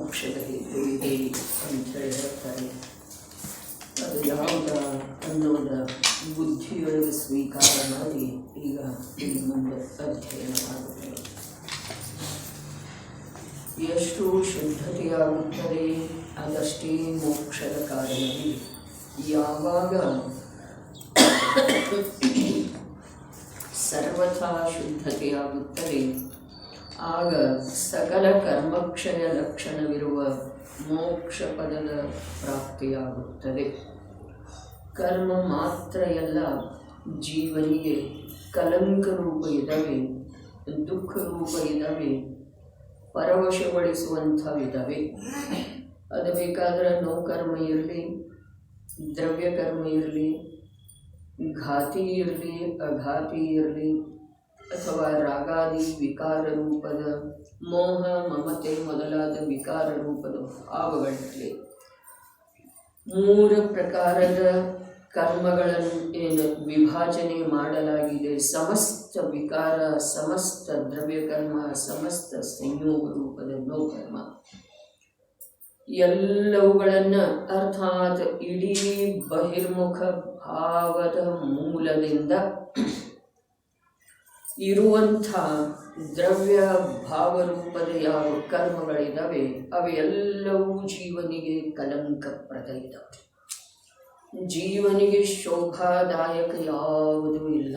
ಮೋಕ್ಷದ ಹೇತು ಇದೆ ಅಂತ ಹೇಳ್ತಾರೆ. ಅದು ಯಾವುದು ಅನ್ನೋದ ಬುದ್ಧಿಯೊಳಗೆ ಸ್ವೀಕಾರ ಮಾಡಿ ಈಗ ಮುಂದೆ ಅಧ್ಯಯನವಾಗುತ್ತದೆ. ಎಷ್ಟು ಶುದ್ಧತೆಯಾಗುತ್ತದೆ ಅದಷ್ಟೇ ಮೋಕ್ಷದ ಕಾರಣವಿದೆ. ಯಾವಾಗ ಸರ್ವಥಾ ಶುದ್ಧತೆಯಾಗುತ್ತದೆ ಆಗ ಸಕಲ ಕರ್ಮಕ್ಷಯ ಲಕ್ಷಣವಿರುವ ಮೋಕ್ಷ ಪದದ ಪ್ರಾಪ್ತಿಯಾಗುತ್ತದೆ. ಕರ್ಮ ಮಾತ್ರ ಎಲ್ಲ ಜೀವನಿಗೆ ಕಲಂಕ ರೂಪ ಇದ್ದಾವೆ, ದುಃಖ ರೂಪ ಇದ್ದಾವೆ, ಪರವಶಗೊಳಿಸುವಂಥವಿದ್ದಾವೆ. ಅದು ಬೇಕಾದರೆ ನೋಕರ್ಮ ಇರಲಿ, ದ್ರವ್ಯಕರ್ಮ ಇರಲಿ, ಘಾತಿ ಇರಲಿ, ಅಘಾತಿ ಇರಲಿ, ಅಥವಾ ರಾಗಾದಿ ವಿಕಾರ ರೂಪದ ಮೋಹ ಮಮತೆ ಮೊದಲಾದ ವಿಕಾರ ರೂಪದ ಭಾವಗಳಿರಲಿ. ಮೂರು ಪ್ರಕಾರದ ಕರ್ಮಗಳನ್ನು ಏನು ವಿಭಾಜನೆ ಮಾಡಲಾಗಿದೆ. ಸಮಸ್ತ ವಿಕಾರ, ಸಮಸ್ತ ದ್ರವ್ಯಕರ್ಮ, ಸಮಸ್ತ ಸಂಯೋಗ ರೂಪದ ನೋಕರ್ಮ ಎಲ್ಲವುಗಳನ್ನು ಅರ್ಥಾತ್ ಇಡೀ ಬಹಿರ್ಮುಖ ಭಾವದ ಮೂಲದಿಂದ ಇರುವಂಥ ದ್ರವ್ಯ ಭಾವರೂಪದ ಯಾವ ಕರ್ಮಗಳಿದ್ದಾವೆ ಅವೆಲ್ಲವೂ ಜೀವನಿಗೆ ಕಲಂಕಪ್ರದ ಇದ್ದಾವೆ. ಜೀವನಿಗೆ ಶೋಭಾದಾಯಕ ಯಾವುದೂ ಇಲ್ಲ.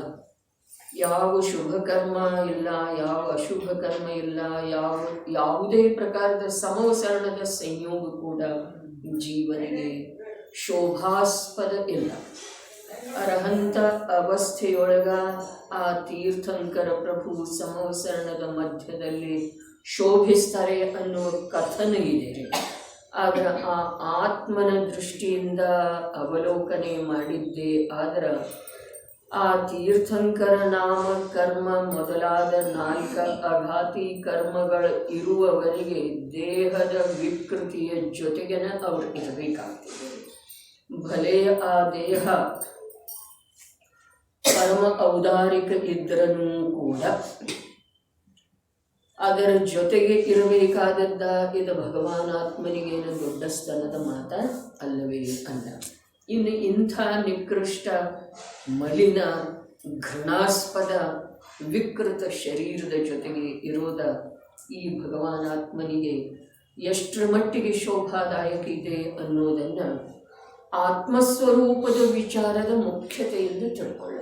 ಯಾವ ಶುಭ ಕರ್ಮ ಇಲ್ಲ, ಯಾವ ಅಶುಭ ಕರ್ಮ ಇಲ್ಲ, ಯಾವುದೇ ಪ್ರಕಾರದ ಸಮವಸರಣದ ಸಂಯೋಗ ಕೂಡ ಜೀವನಿಗೆ ಶೋಭಾಸ್ಪದ ಇಲ್ಲ. ಅರ್ಹಂತ ಅವಸ್ಥೆಯೊಳಗ ಆ ತೀರ್ಥಂಕರ ಪ್ರಭು ಸಮವಸರಣದ ಮಧ್ಯದಲ್ಲಿ ಶೋಭಿಸ್ತಾರೆ ಅನ್ನುವ ಕಥನ ಇದೆ. ಆದರೆ ಆ ಆತ್ಮನ ದೃಷ್ಟಿಯಿಂದ ಅವಲೋಕನೆ ಮಾಡಿದ್ದೇ ಆದರೆ ಆ ತೀರ್ಥಂಕರ ನಾಮ ಕರ್ಮ ಮೊದಲಾದ 4 ಅಘಾತಿ ಕರ್ಮಗಳು ಇರುವವರೆಗೆ ದೇಹದ ವಿಕೃತಿಯ ಜೊತೆಗೇನ ಅವರು ಇರಬೇಕಾಗ್ತದೆ. ಭಲೆ ಆ ದೇಹ ಪರಮ ಔದಾರಿಕ ಇದ್ರೂ ಕೂಡ ಅದರ ಜೊತೆಗೆ ಇರಬೇಕಾದದ್ದ. ಇದು ಭಗವಾನಾತ್ಮನಿಗೇನು ದೊಡ್ಡ ಸ್ತನದ ಮಾತ ಅಲ್ಲವೇ ಅಲ್ಲ. ಇನ್ನು ಇಂಥ ನಿಕೃಷ್ಟ ಮಲಿನ ಘೃಣಾಸ್ಪದ ವಿಕೃತ ಶರೀರದ ಜೊತೆಗೆ ಇರೋದ ಈ ಭಗವಾನಾತ್ಮನಿಗೆ ಎಷ್ಟರ ಮಟ್ಟಿಗೆ ಶೋಭಾದಾಯಕ ಇದೆ ಅನ್ನೋದನ್ನು ಆತ್ಮಸ್ವರೂಪದ ವಿಚಾರದ ಮುಖ್ಯತೆಯಿಂದ ತಿಳ್ಕೊಳ್ಳೋದು.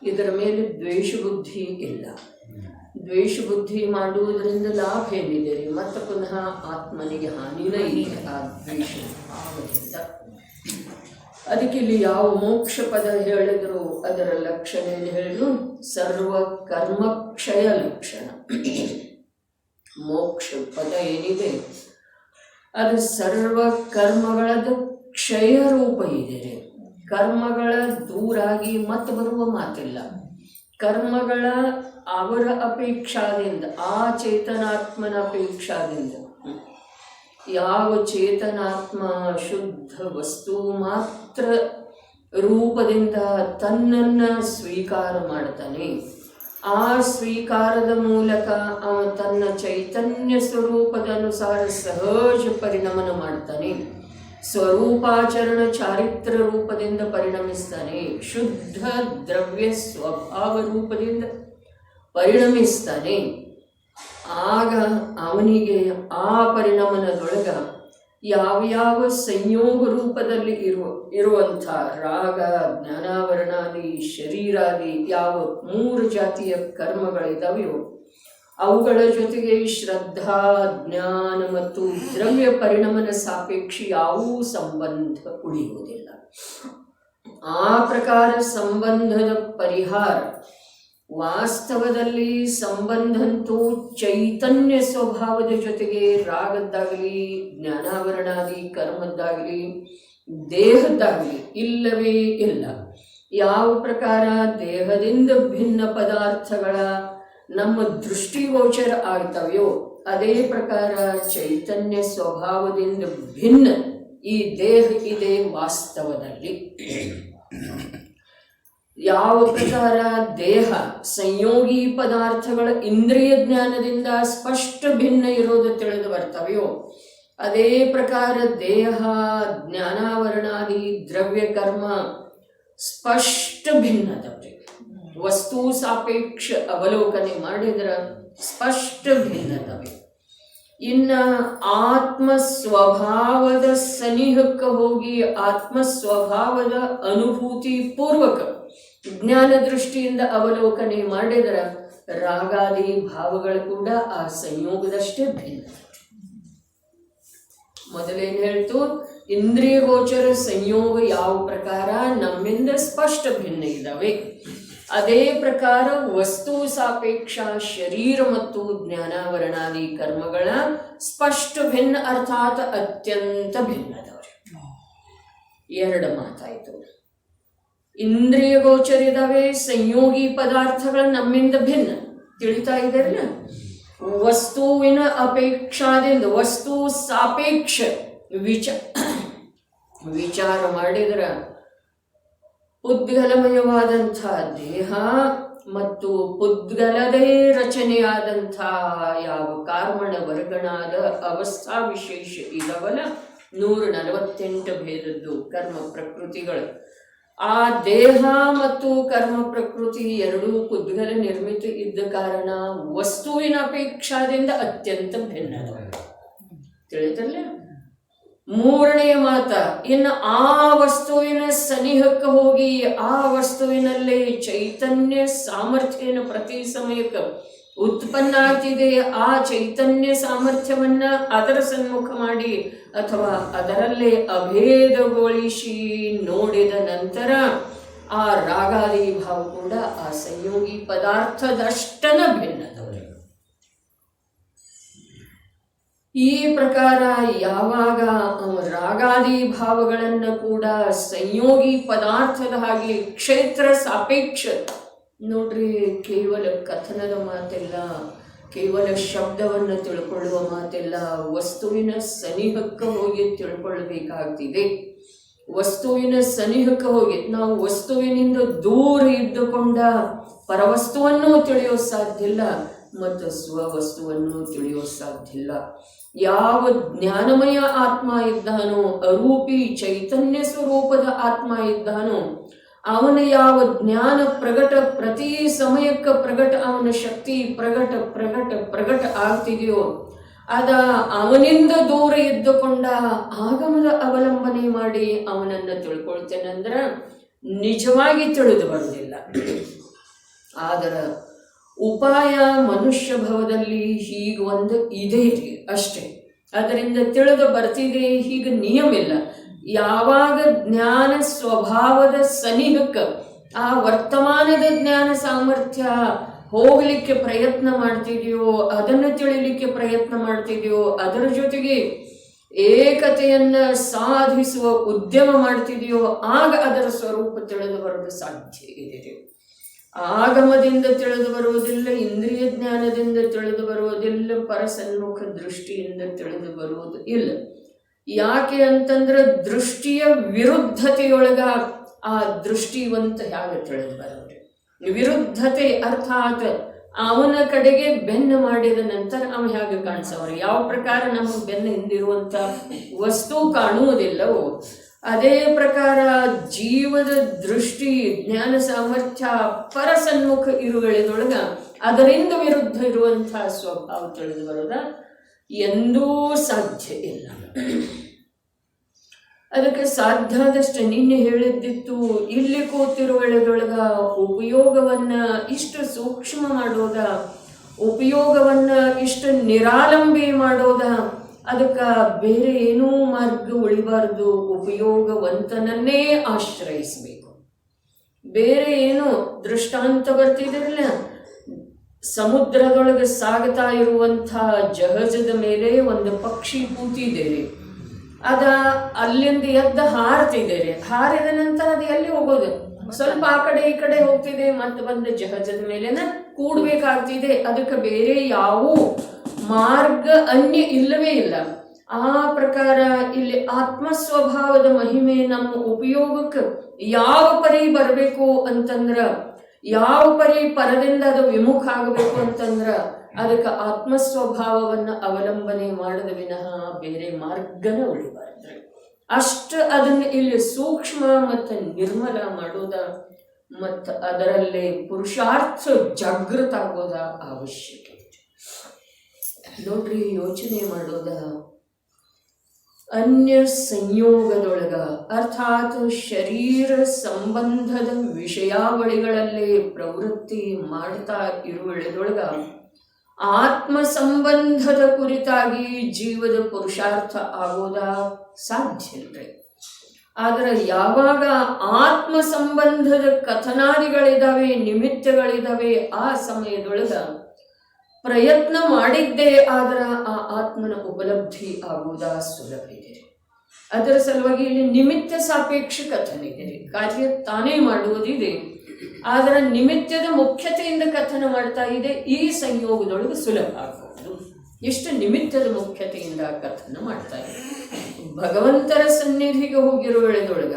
ಇದರ ಮೇಲೆ ದ್ವೇಷ ಬುದ್ಧಿ ಇಲ್ಲ. ದ್ವೇಷ ಬುದ್ಧಿ ಮಾಡುವುದರಿಂದ ಲಾಭ ಏನಿದೆ ರೀ? ಮತ್ತು ಪುನಃ ಆತ್ಮನಿಗೆ ಹಾನಿನೇ ಇದೆ ಆ ದ್ವೇಷ ಭಾವದಿಂದ. ಅದಕ್ಕೆ ಇಲ್ಲಿ ಯಾವ ಮೋಕ್ಷ ಪದ ಹೇಳಿದ್ರು ಅದರ ಲಕ್ಷಣ ಏನು ಹೇಳಿದ್ರು? ಸರ್ವ ಕರ್ಮಕ್ಷಯ ಲಕ್ಷಣ. ಮೋಕ್ಷ ಪದ ಏನಿದೆ ಅದು ಸರ್ವ ಕರ್ಮಗಳದ್ದು ಕ್ಷಯ ರೂಪ ಇದೆ. ಕರ್ಮಗಳ ದೂರಾಗಿ ಮತ್ತೆ ಬರುವ ಮಾತಿಲ್ಲ. ಕರ್ಮಗಳ ಅವರ ಅಪೇಕ್ಷಾದಿಂದ, ಆ ಚೇತನಾತ್ಮನ ಅಪೇಕ್ಷಾದಿಂದ, ಯಾವ ಚೇತನಾತ್ಮ ಶುದ್ಧ ವಸ್ತು ಮಾತ್ರ ರೂಪದಿಂದ ತನ್ನನ್ನು ಸ್ವೀಕಾರ ಮಾಡ್ತಾನೆ, ಆ ಸ್ವೀಕಾರದ ಮೂಲಕ ಅವ ತನ್ನ ಚೈತನ್ಯ ಸ್ವರೂಪದ ಅನುಸಾರ ಸಹಜ ಪರಿಣಮನ ಮಾಡ್ತಾನೆ. ಸ್ವರೂಪಾಚರಣ ಚಾರಿತ್ರ ರೂಪದಿಂದ ಪರಿಣಮಿಸ್ತಾನೆ. ಶುದ್ಧ ದ್ರವ್ಯ ಸ್ವಭಾವ ರೂಪದಿಂದ ಪರಿಣಮಿಸ್ತಾನೆ. ಆಗ ಅವನಿಗೆ ಆ ಪರಿಣಮನದೊಳಗ ಯಾವ್ಯಾವ ಸಂಯೋಗ ರೂಪದಲ್ಲಿ ಇರುವಂಥ ರಾಗ, ಜ್ಞಾನಾವರಣಾದಿ, ಶರೀರಾದಿ ಯಾವ 3 ಜಾತಿಯ ಕರ್ಮಗಳಿದ್ದಾವೆಯೋ ಅವುಗಳ ಜೊತೆಗೆ ಶ್ರದ್ಧಾ, ಜ್ಞಾನ ಮತ್ತು ದ್ರವ್ಯ ಪರಿಣಮನ ಸಾಪೇಕ್ಷಿ ಯಾವುೂ ಸಂಬಂಧ ಉಳಿಯುವುದಿಲ್ಲ. ಆ ಪ್ರಕಾರ ಸಂಬಂಧದ ಪರಿಹಾರ ವಾಸ್ತವದಲ್ಲಿ ಸಂಬಂಧಂತೂ ಚೈತನ್ಯ ಸ್ವಭಾವದ ಜೊತೆಗೆ ರಾಗದ್ದಾಗಲಿ, ಜ್ಞಾನಾವರಣಾದಿ ಕರ್ಮದ್ದಾಗಲಿ, ದೇಹದ್ದಾಗಲಿ ಇಲ್ಲವೇ ಇಲ್ಲ. ಯಾವ ಪ್ರಕಾರ ದೇಹದಿಂದ ಭಿನ್ನ ಪದಾರ್ಥಗಳ ನಮ್ಮ ದೃಷ್ಟಿಗೋಚರ ಆಗ್ತವೆಯೋ ಅದೇ ಪ್ರಕಾರ ಚೈತನ್ಯ ಸ್ವಭಾವದಿಂದ ಭಿನ್ನ ಈ ದೇಹ ಇದೆ ವಾಸ್ತವದಲ್ಲಿ. ಯಾವ ಪ್ರಕಾರ ದೇಹ ಸಂಯೋಗಿ ಪದಾರ್ಥಗಳ ಇಂದ್ರಿಯ ಜ್ಞಾನದಿಂದ ಸ್ಪಷ್ಟ ಭಿನ್ನ ಇರೋದು ತಿಳಿದು ಬರ್ತವೆಯೋ, ಅದೇ ಪ್ರಕಾರ ದೇಹ ಜ್ಞಾನಾವರಣಾದಿ ದ್ರವ್ಯ ಕರ್ಮ ಸ್ಪಷ್ಟ ಭಿನ್ನದವ್ರಿ. ವಸ್ತು ಸಾಪೇಕ್ಷ ಅವಲೋಕನೆ ಮಾಡಿದ್ರ ಸ್ಪಷ್ಟ ಭಿನ್ನದವೆ. ಇನ್ನ ಆತ್ಮ ಸ್ವಭಾವದ ಸನಿಹಕ್ಕೆ ಹೋಗಿ ಆತ್ಮ ಸ್ವಭಾವದ ಅನುಭೂತಿ ಪೂರ್ವಕ ಜ್ಞಾನ ದೃಷ್ಟಿಯಿಂದ ಅವಲೋಕನೆ ಮಾಡಿದ್ರ ರಾಗಾದಿ ಭಾವಗಳು ಕೂಡ ಆ ಸಂಯೋಗದಷ್ಟೇ ಭಿನ್ನ. ಮೊದಲೇನು ಹೇಳ್ತು, ಇಂದ್ರಿಯ ಗೋಚರ ಸಂಯೋಗ ಯಾವ ಪ್ರಕಾರ ನಮ್ಮಿಂದ ಸ್ಪಷ್ಟ ಭಿನ್ನ ಇದ್ದಾವೆ, ಅದೇ ಪ್ರಕಾರ ವಸ್ತು ಸಾಪೇಕ್ಷ ಶರೀರ ಮತ್ತು ಜ್ಞಾನಾವರಣಾದಿ ಕರ್ಮಗಳ ಸ್ಪಷ್ಟ ಭಿನ್ನ, ಅರ್ಥಾತ್ ಅತ್ಯಂತ ಭಿನ್ನದವ್ರೆ. ಎರಡು ಮಾತಾಯಿತು. ಇಂದ್ರಿಯ ಗೋಚರ ಇದಾವೆ ಸಂಯೋಗಿ ಪದಾರ್ಥಗಳ ನಮ್ಮಿಂದ ಭಿನ್ನ ತಿಳಿತಾ ಇದ್ದಾರಲ್ಲ. ವಸ್ತುವಿನ ಅಪೇಕ್ಷಾದಿಂದ ವಸ್ತು ಸಾಪೇಕ್ಷ ವಿಚಾರ ಮಾಡಿದ್ರ ಪುದ್ಗಲಮಯವಾದಂಥ ದೇಹ ಮತ್ತು ಪುದ್ಗಲದೇ ರಚನೆಯಾದಂಥ ಯಾವ ಕಾರ್ಮಣ ವರ್ಗಣಾದ ಅವಸ್ಥಾ ವಿಶೇಷ ಇದಾವಲ್ಲ, 148 ಭೇದದ್ದು ಕರ್ಮ ಪ್ರಕೃತಿಗಳು. ಆ ದೇಹ ಮತ್ತು ಕರ್ಮ ಪ್ರಕೃತಿ ಎರಡೂ ಪುದ್ಗಲ ನಿರ್ಮಿತ ಇದ್ದ ಕಾರಣ ವಸ್ತುವಿನ ಅಪೇಕ್ಷಾದಿಂದ ಅತ್ಯಂತ ಭಿನ್ನ ತಿಳಿತಲ್ಲ. ಮೂರನೆಯ ಮಾತ, ಇನ್ನು ಆ ವಸ್ತುವಿನ ಸನಿಹಕ್ಕೆ ಹೋಗಿ ಆ ವಸ್ತುವಿನಲ್ಲಿ ಚೈತನ್ಯ ಸಾಮರ್ಥ್ಯನ ಪ್ರತಿ ಸಮಯಕ್ಕೆ ಉತ್ಪನ್ನ ಆಗ್ತಿದೆ. ಆ ಚೈತನ್ಯ ಸಾಮರ್ಥ್ಯವನ್ನ ಅದರ ಸನ್ಮುಖ ಮಾಡಿ ಅಥವಾ ಅದರಲ್ಲೇ ಅಭೇದಗೊಳಿಸಿ ನೋಡಿದ ನಂತರ ಆ ರಾಗಾದಿ ಭಾವ ಕೂಡ ಆ ಸಂಯೋಗಿ ಪದಾರ್ಥದಷ್ಟನ ಭಿನ್ನದವರೆ. ಈ ಪ್ರಕಾರ ಯಾವಾಗ ರಾಗಾದಿ ಭಾವಗಳನ್ನು ಕೂಡ ಸಂಯೋಗಿ ಪದಾರ್ಥದ ಹಾಗೆ ಕ್ಷೇತ್ರ ಸಾಪೇಕ್ಷ ನೋಡ್ರಿ, ಕೇವಲ ಕಥನದ ಮಾತೆಲ್ಲ, ಕೇವಲ ಶಬ್ದವನ್ನು ತಿಳ್ಕೊಳ್ಳುವ ಮಾತೆಲ್ಲ, ವಸ್ತುವಿನ ಸನಿಹಕ್ಕೆ ಹೋಗಿ ತಿಳ್ಕೊಳ್ಬೇಕಾಗ್ತಿದೆ. ವಸ್ತುವಿನ ಸನಿಹಕ್ಕೆ ಹೋಗಿ ನಾವು ವಸ್ತುವಿನಿಂದ ದೂರ ಇದ್ದುಕೊಂಡ ಪರವಸ್ತುವನ್ನು ತಿಳಿಯೋ ಸಾಧ್ಯ ಇಲ್ಲ ಮತ್ತು ಸ್ವವಸ್ತುವನ್ನು ತಿಳಿಯೋ ಸಾಧ್ಯ ಇಲ್ಲ. ಯಾವ ಜ್ಞಾನಮಯ ಆತ್ಮ ಇದ್ದಾನೋ, ಅರೂಪಿ ಚೈತನ್ಯ ಸ್ವರೂಪದ ಆತ್ಮ ಇದ್ದಾನೋ, ಅವನ ಯಾವ ಜ್ಞಾನ ಪ್ರಗಟ ಪ್ರತಿ ಸಮಯಕ್ಕೆ ಪ್ರಗಟ, ಅವನ ಶಕ್ತಿ ಪ್ರಗಟ ಪ್ರಗಟ ಪ್ರಗಟ ಆಗ್ತಿದೆಯೋ, ಅದ ಅವನಿಂದ ದೂರ ಇದ್ದುಕೊಂಡ ಆಗಮದ ಅವಲಂಬನೆ ಮಾಡಿ ಅವನನ್ನು ತಿಳ್ಕೊಳ್ತೇನೆಂದ್ರೆ ನಿಜವಾಗಿ ತಿಳಿದು ಬರುವುದಿಲ್ಲ. ಆದರೆ ಉಪಾಯ ಮನುಷ್ಯ ಭವದಲ್ಲಿ ಹೀಗೆ ಒಂದು ಇದೆ ಅಷ್ಟೇ, ಅದರಿಂದ ತಿಳಿದು ಬರ್ತಿದೆ, ಹೀಗೆ ನಿಯಮ ಇಲ್ಲ. ಯಾವಾಗ ಜ್ಞಾನ ಸ್ವಭಾವದ ಸನಿಹಕ್ಕೆ ಆ ವರ್ತಮಾನದ ಜ್ಞಾನ ಸಾಮರ್ಥ್ಯ ಹೋಗಲಿಕ್ಕೆ ಪ್ರಯತ್ನ ಮಾಡ್ತಿದೆಯೋ, ಅದನ್ನು ತಿಳಿಲಿಕ್ಕೆ ಪ್ರಯತ್ನ ಮಾಡ್ತಿದೆಯೋ, ಅದರ ಜೊತೆಗೆ ಏಕತೆಯನ್ನ ಸಾಧಿಸುವ ಉದ್ಯಮ ಮಾಡ್ತಿದೆಯೋ, ಆಗ ಅದರ ಸ್ವರೂಪ ತಿಳಿದು ಬರಲು ಸಾಧ್ಯ ಇದೆ. ಆಗಮದಿಂದ ತಿಳಿದು ಬರುವುದಿಲ್ಲ, ಇಂದ್ರಿಯ ಜ್ಞಾನದಿಂದ ತಿಳಿದು ಬರುವುದಿಲ್ಲ, ಪರಸನ್ಮುಖ ದೃಷ್ಟಿಯಿಂದ ತಿಳಿದು ಬರುವುದು ಇಲ್ಲ. ಯಾಕೆ ಅಂತಂದ್ರೆ ದೃಷ್ಟಿಯ ವಿರುದ್ಧತೆಯೊಳಗ ಆ ದೃಷ್ಟಿವಂತ ಹೇಗೆ ತಿಳಿದು ಬರೋದು. ವಿರುದ್ಧತೆ ಅರ್ಥಾತ್ ಅವನ ಕಡೆಗೆ ಬೆನ್ನು ಮಾಡಿದ ನಂತರ ಅವನು ಹೇಗೆ ಕಾಣಿಸೋರು. ಯಾವ ಪ್ರಕಾರ ನಮಗೆ ಬೆನ್ನು ಹಿಂದಿರುವಂಥ ವಸ್ತು ಕಾಣುವುದಿಲ್ಲವೋ, ಅದೇ ಪ್ರಕಾರ ಜೀವದ ದೃಷ್ಟಿ ಜ್ಞಾನ ಸಾಮರ್ಥ್ಯ ಪರಸನ್ಮುಖ ಇರುಗಳಿನೊಳಗ ಅದರಿಂದ ವಿರುದ್ಧ ಇರುವಂತಹ ಸ್ವಭಾವ ತಿಳಿದು ಬರೋದ ಎಂದೂ ಸಾಧ್ಯ ಇಲ್ಲ. ಅದಕ್ಕೆ ಸಾಧ್ಯ ಆದಷ್ಟು ನಿನ್ನೆ ಹೇಳಿದ್ದಿತ್ತು, ಇಲ್ಲಿ ಕೂತಿರುವ ವೇಳೆದೊಳಗ ಉಪಯೋಗವನ್ನ ಇಷ್ಟು ಸೂಕ್ಷ್ಮ ಮಾಡೋದ, ಉಪಯೋಗವನ್ನ ಇಷ್ಟು ನಿರಾಲಂಬಿ ಮಾಡೋದ, ಅದಕ್ಕೆ ಬೇರೆ ಏನೂ ಮಾರ್ಗ ಉಳಿಬಾರ್ದು. ಉಪಯೋಗವಂತನನ್ನೇ ಆಶ್ರಯಿಸಬೇಕು. ಬೇರೆ ಏನು ದೃಷ್ಟಾಂತ ಬರ್ತಿದಿರಲ್ಲ, ಸಮುದ್ರದೊಳಗೆ ಸಾಗುತ್ತಾ ಇರುವಂಥ ಜಹಜದ ಮೇಲೆ ಒಂದು ಪಕ್ಷಿ ಕೂತಿದ್ದೇವೆ, ಅದ ಅಲ್ಲಿಂದ ಎದ್ದು ಹಾರ್ತಿದ್ದೇವೆ. ಹಾರಿದ ನಂತರ ಅದು ಎಲ್ಲಿ ಹೋಗೋದು? ಸ್ವಲ್ಪ ಆ ಕಡೆ ಈ ಕಡೆ ಹೋಗ್ತಿದೆ, ಮತ್ತೆ ಬಂದು ಜಹಜದ ಮೇಲೆನ ಕೂಡ್ಬೇಕಾಗ್ತಿದೆ. ಅದಕ್ಕೆ ಬೇರೆ ಯಾವ ಮಾರ್ಗ ಅನ್ಯ ಇಲ್ಲವೇ ಇಲ್ಲ. ಆ ಪ್ರಕಾರ ಇಲ್ಲಿ ಆತ್ಮಸ್ವಭಾವದ ಮಹಿಮೆ ನಮ್ಮ ಉಪಯೋಗಕ್ಕೆ ಯಾವ ಪರಿ ಬರಬೇಕು ಅಂತಂದ್ರ, ಯಾವ ಪರಿ ಪರದಿಂದ ಅದು ವಿಮುಖ ಆಗಬೇಕು ಅಂತಂದ್ರ ಅದಕ್ಕೆ ಆತ್ಮಸ್ವಭಾವವನ್ನು ಅವಲಂಬನೆ ಮಾಡದ ವಿನಃ ಬೇರೆ ಮಾರ್ಗನ ಉಳಿಬಾರ್ದ್ರಿ. ಅಷ್ಟು ಅದನ್ನು ಇಲ್ಲಿ ಸೂಕ್ಷ್ಮ ಮತ್ತು ನಿರ್ಮಲ ಮಾಡೋದ ಮತ್ತು ಅದರಲ್ಲಿ ಪುರುಷಾರ್ಥ ಜಾಗೃತ ಆಗೋದ ಅವಶ್ಯಕ. ನೋಡ್ರಿ, ಯೋಚನೆ ಮಾಡೋದ ಅನ್ಯ ಸಂಯೋಗದೊಳಗ ಅರ್ಥಾತ್ ಶರೀರ ಸಂಬಂಧದ ವಿಷಯಾವಳಿಗಳಲ್ಲೇ ಪ್ರವೃತ್ತಿ ಮಾಡ್ತಾ ಇರುವಳದೊಳಗ ಆತ್ಮ ಸಂಬಂಧದ ಕುರಿತಾಗಿ ಜೀವದ ಪುರುಷಾರ್ಥ ಆಗೋದ ಸಾಧ್ಯ ಇಲ್ರಿ. ಆದ್ರೆ ಯಾವಾಗ ಆತ್ಮ ಸಂಬಂಧದ ಕಥನಾದಿಗಳಿದಾವೆ, ನಿಮಿತ್ತಗಳಿದಾವೆ, ಆ ಸಮಯದೊಳಗ ಪ್ರಯತ್ನ ಮಾಡಿದ್ದೇ ಆದ್ರ ಆ ಆತ್ಮನ ಉಪಲಬ್ಧಿ ಆಗುವುದ ಸುಲಭ ಇದೆ. ಅದರ ಸಲುವಾಗಿ ಇಲ್ಲಿ ನಿಮಿತ್ತ ಸಾಪೇಕ್ಷ ಕಥನ ಇದೆ. ಕಾರ್ಯ ತಾನೇ ಮಾಡುವುದಿದೆ, ಆದ್ರೆ ನಿಮಿತ್ತದ ಮುಖ್ಯತೆಯಿಂದ ಕಥನ ಮಾಡ್ತಾ ಇದೆ. ಈ ಸಂಯೋಗದೊಳಗೆ ಸುಲಭ ಆಗಬಹುದು. ಎಷ್ಟು ನಿಮಿತ್ತದ ಮುಖ್ಯತೆಯಿಂದ ಕಥನ ಮಾಡ್ತಾ ಇದೆ. ಭಗವಂತರ ಸನ್ನಿಧಿಗೆ ಹೋಗಿರುವ ವೇಳೆದೊಳಗ